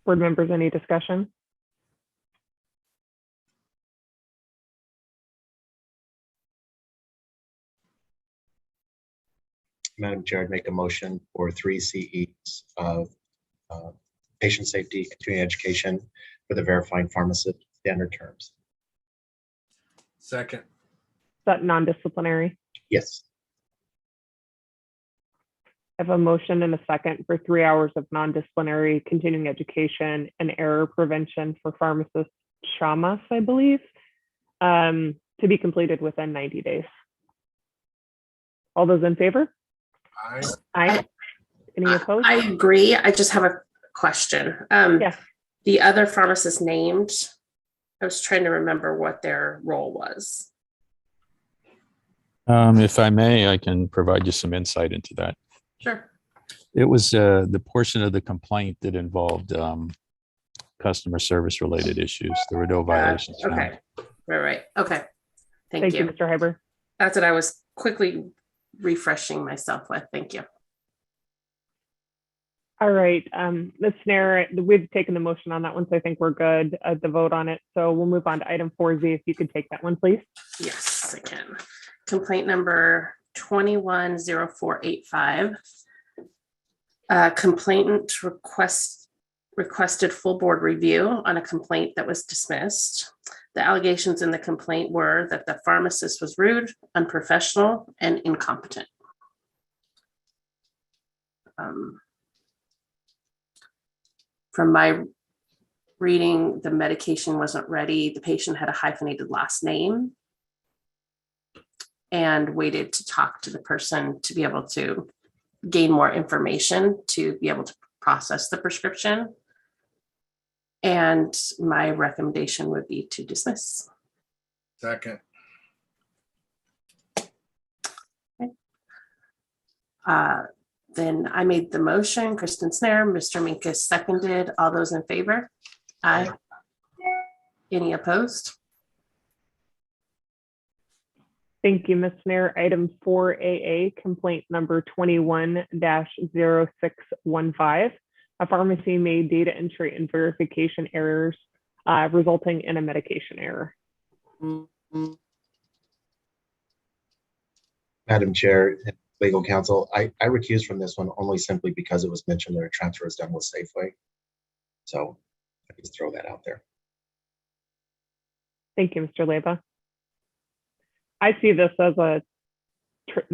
C: Board members, any discussion?
D: Madam Chair, I'd make a motion for 3 CEs of patient safety, continuing education for the verifying pharmacist standard terms.
E: Second.
C: Is that non-disciplinary?
D: Yes.
C: I have a motion and a second for 3 hours of non-disciplinary continuing education and error prevention for pharmacist Shamas, I believe, to be completed within 90 days. All those in favor?
E: Aye.
C: Aye. Any opposed?
A: I agree. I just have a question.
C: Yes.
A: The other pharmacist named, I was trying to remember what their role was.
J: If I may, I can provide you some insight into that.
A: Sure.
J: It was the portion of the complaint that involved customer service related issues. There were no violations found.
A: Okay. Right. Okay.
C: Thank you, Mr. Heiber.
A: That's what I was quickly refreshing myself with. Thank you.
C: All right, Ms. Snare, we've taken the motion on that one, so I think we're good to vote on it. So we'll move on to item 4Z, if you could take that one, please.
A: Yes, I can. Complaint number 210485. Complainant requested full board review on a complaint that was dismissed. The allegations in the complaint were that the pharmacist was rude, unprofessional, and incompetent. From my reading, the medication wasn't ready. The patient had a hyphenated last name and waited to talk to the person to be able to gain more information to be able to process the prescription. And my recommendation would be to dismiss.
E: Second.
A: Then I made the motion, Kristen Snare, Mr. Minkus seconded. All those in favor? Aye. Any opposed?
C: Thank you, Ms. Nair. Item 4AA, complaint number 21-0615. A pharmacy made data entry and verification errors resulting in a medication error.
D: Madam Chair, and legal counsel, I recuse from this one only simply because it was mentioned that a transfer is done with Safeway. So I just throw that out there.
C: Thank you, Mr. Leyva. I see this as a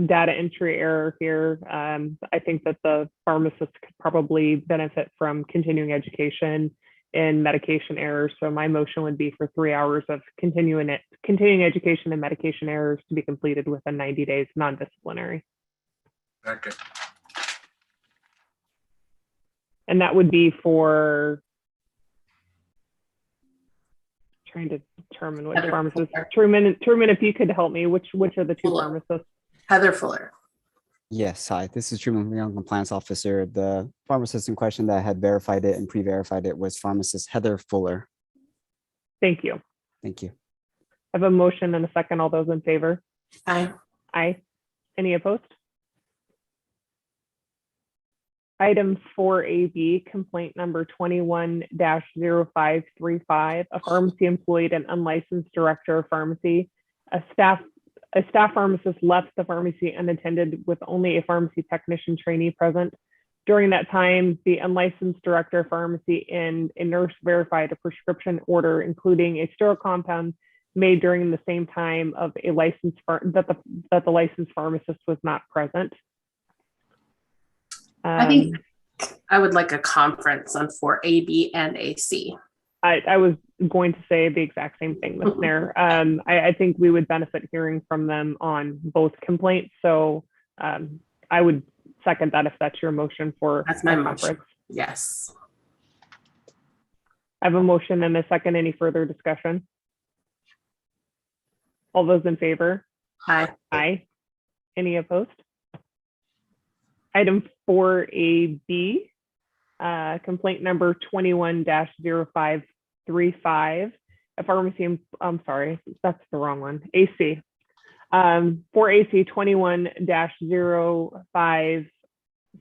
C: data entry error here. I think that the pharmacist could probably benefit from continuing education in medication errors. So my motion would be for 3 hours of continuing education and medication errors to be completed within 90 days, non-disciplinary.
E: Second.
C: And that would be for trying to determine which
A: Heather
C: pharmacist.
A: Fuller.
C: Truman, if you could help me, which are the two
A: Fuller.
C: pharmacists?
A: Heather Fuller.
M: Yes, hi, this is Truman Leong, compliance officer. The pharmacist in question that had verified it and pre-verified it was pharmacist Heather Fuller.
C: Thank you.
M: Thank you.
C: I have a motion and a second. All those in favor?
A: Aye.
C: Aye. Any opposed? Item 4AB, complaint number 21-0535. A pharmacy employed an unlicensed director of pharmacy. A staff pharmacist left the pharmacy unattended with only a pharmacy technician trainee present. During that time, the unlicensed director of pharmacy and a nurse verified a prescription order, including a sterile compound made during the same time of a licensed that the licensed pharmacist was not present.
A: I think I would like a conference on 4AB and AC.
C: I was going to say the exact same thing, Ms. Nair. I think we would benefit hearing from them on both complaints. So I would second that if that's your motion for
A: That's my
C: a
A: motion.
C: conference.
A: Yes.
C: I have a motion and a second. Any further discussion? All those in favor?
A: Aye.
C: Aye. Any opposed? Item 4AB, complaint number 21-0535. A pharmacy, I'm sorry, that's the wrong one. AC. For AC 21-0571.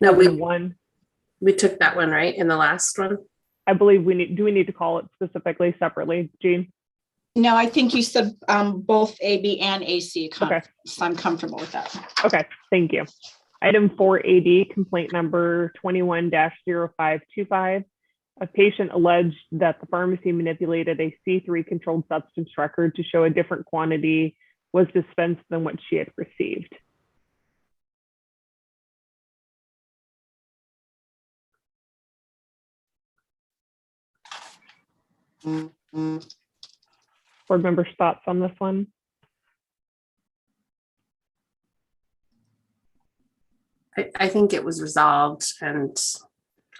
A: No, we took that one, right, in the last one?
C: I believe we need to call it specifically separately, Jean?
H: No, I think you said both AB and AC.
C: Okay.
H: So I'm comfortable with that.
C: Okay, thank you. Item 4AD, complaint number 21-0525. A patient alleged that the pharmacy manipulated a C3 controlled substance record to show a different quantity was dispensed than what she had received. Board members' thoughts on this one?
A: I think it was resolved and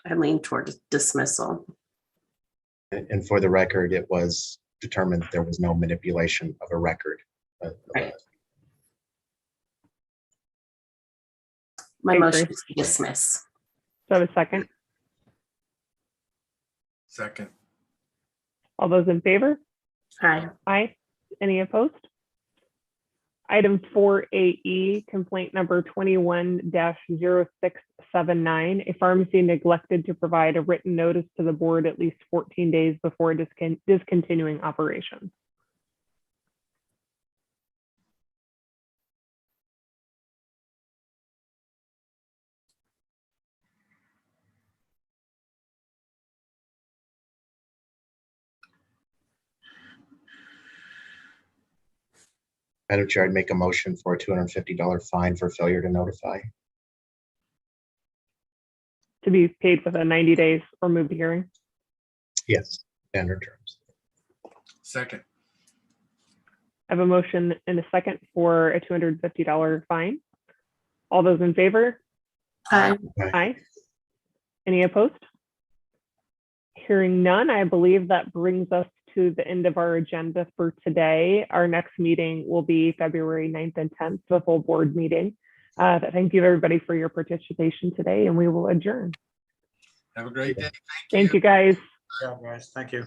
A: I lean toward dismissal.
D: And for the record, it was determined that there was no manipulation of a record.
A: Right. My
C: I
A: motion
C: agree.
A: is to dismiss.
C: So I have a second.
E: Second.
C: All those in favor?
A: Aye.
C: Aye. Any opposed? Item 4AE, complaint number 21-0679. A pharmacy neglected to provide a written notice to the board at least 14 days before discontinuing operations.
D: Madam Chair, I'd make a motion for a $250 fine for failure to notify.
C: To be paid within 90 days or move the hearing.
D: Yes, standard terms.
E: Second.
C: I have a motion and a second for a $250 fine. All those in favor?
A: Aye.
C: Aye. Any opposed? Hearing none, I believe that brings us to the end of our agenda for today. Our next meeting will be February 9th and 10th, the full board meeting. Thank you everybody for your participation today, and we will adjourn.
E: Have a great day.
C: Thank you guys.
B: Yeah, guys, thank you.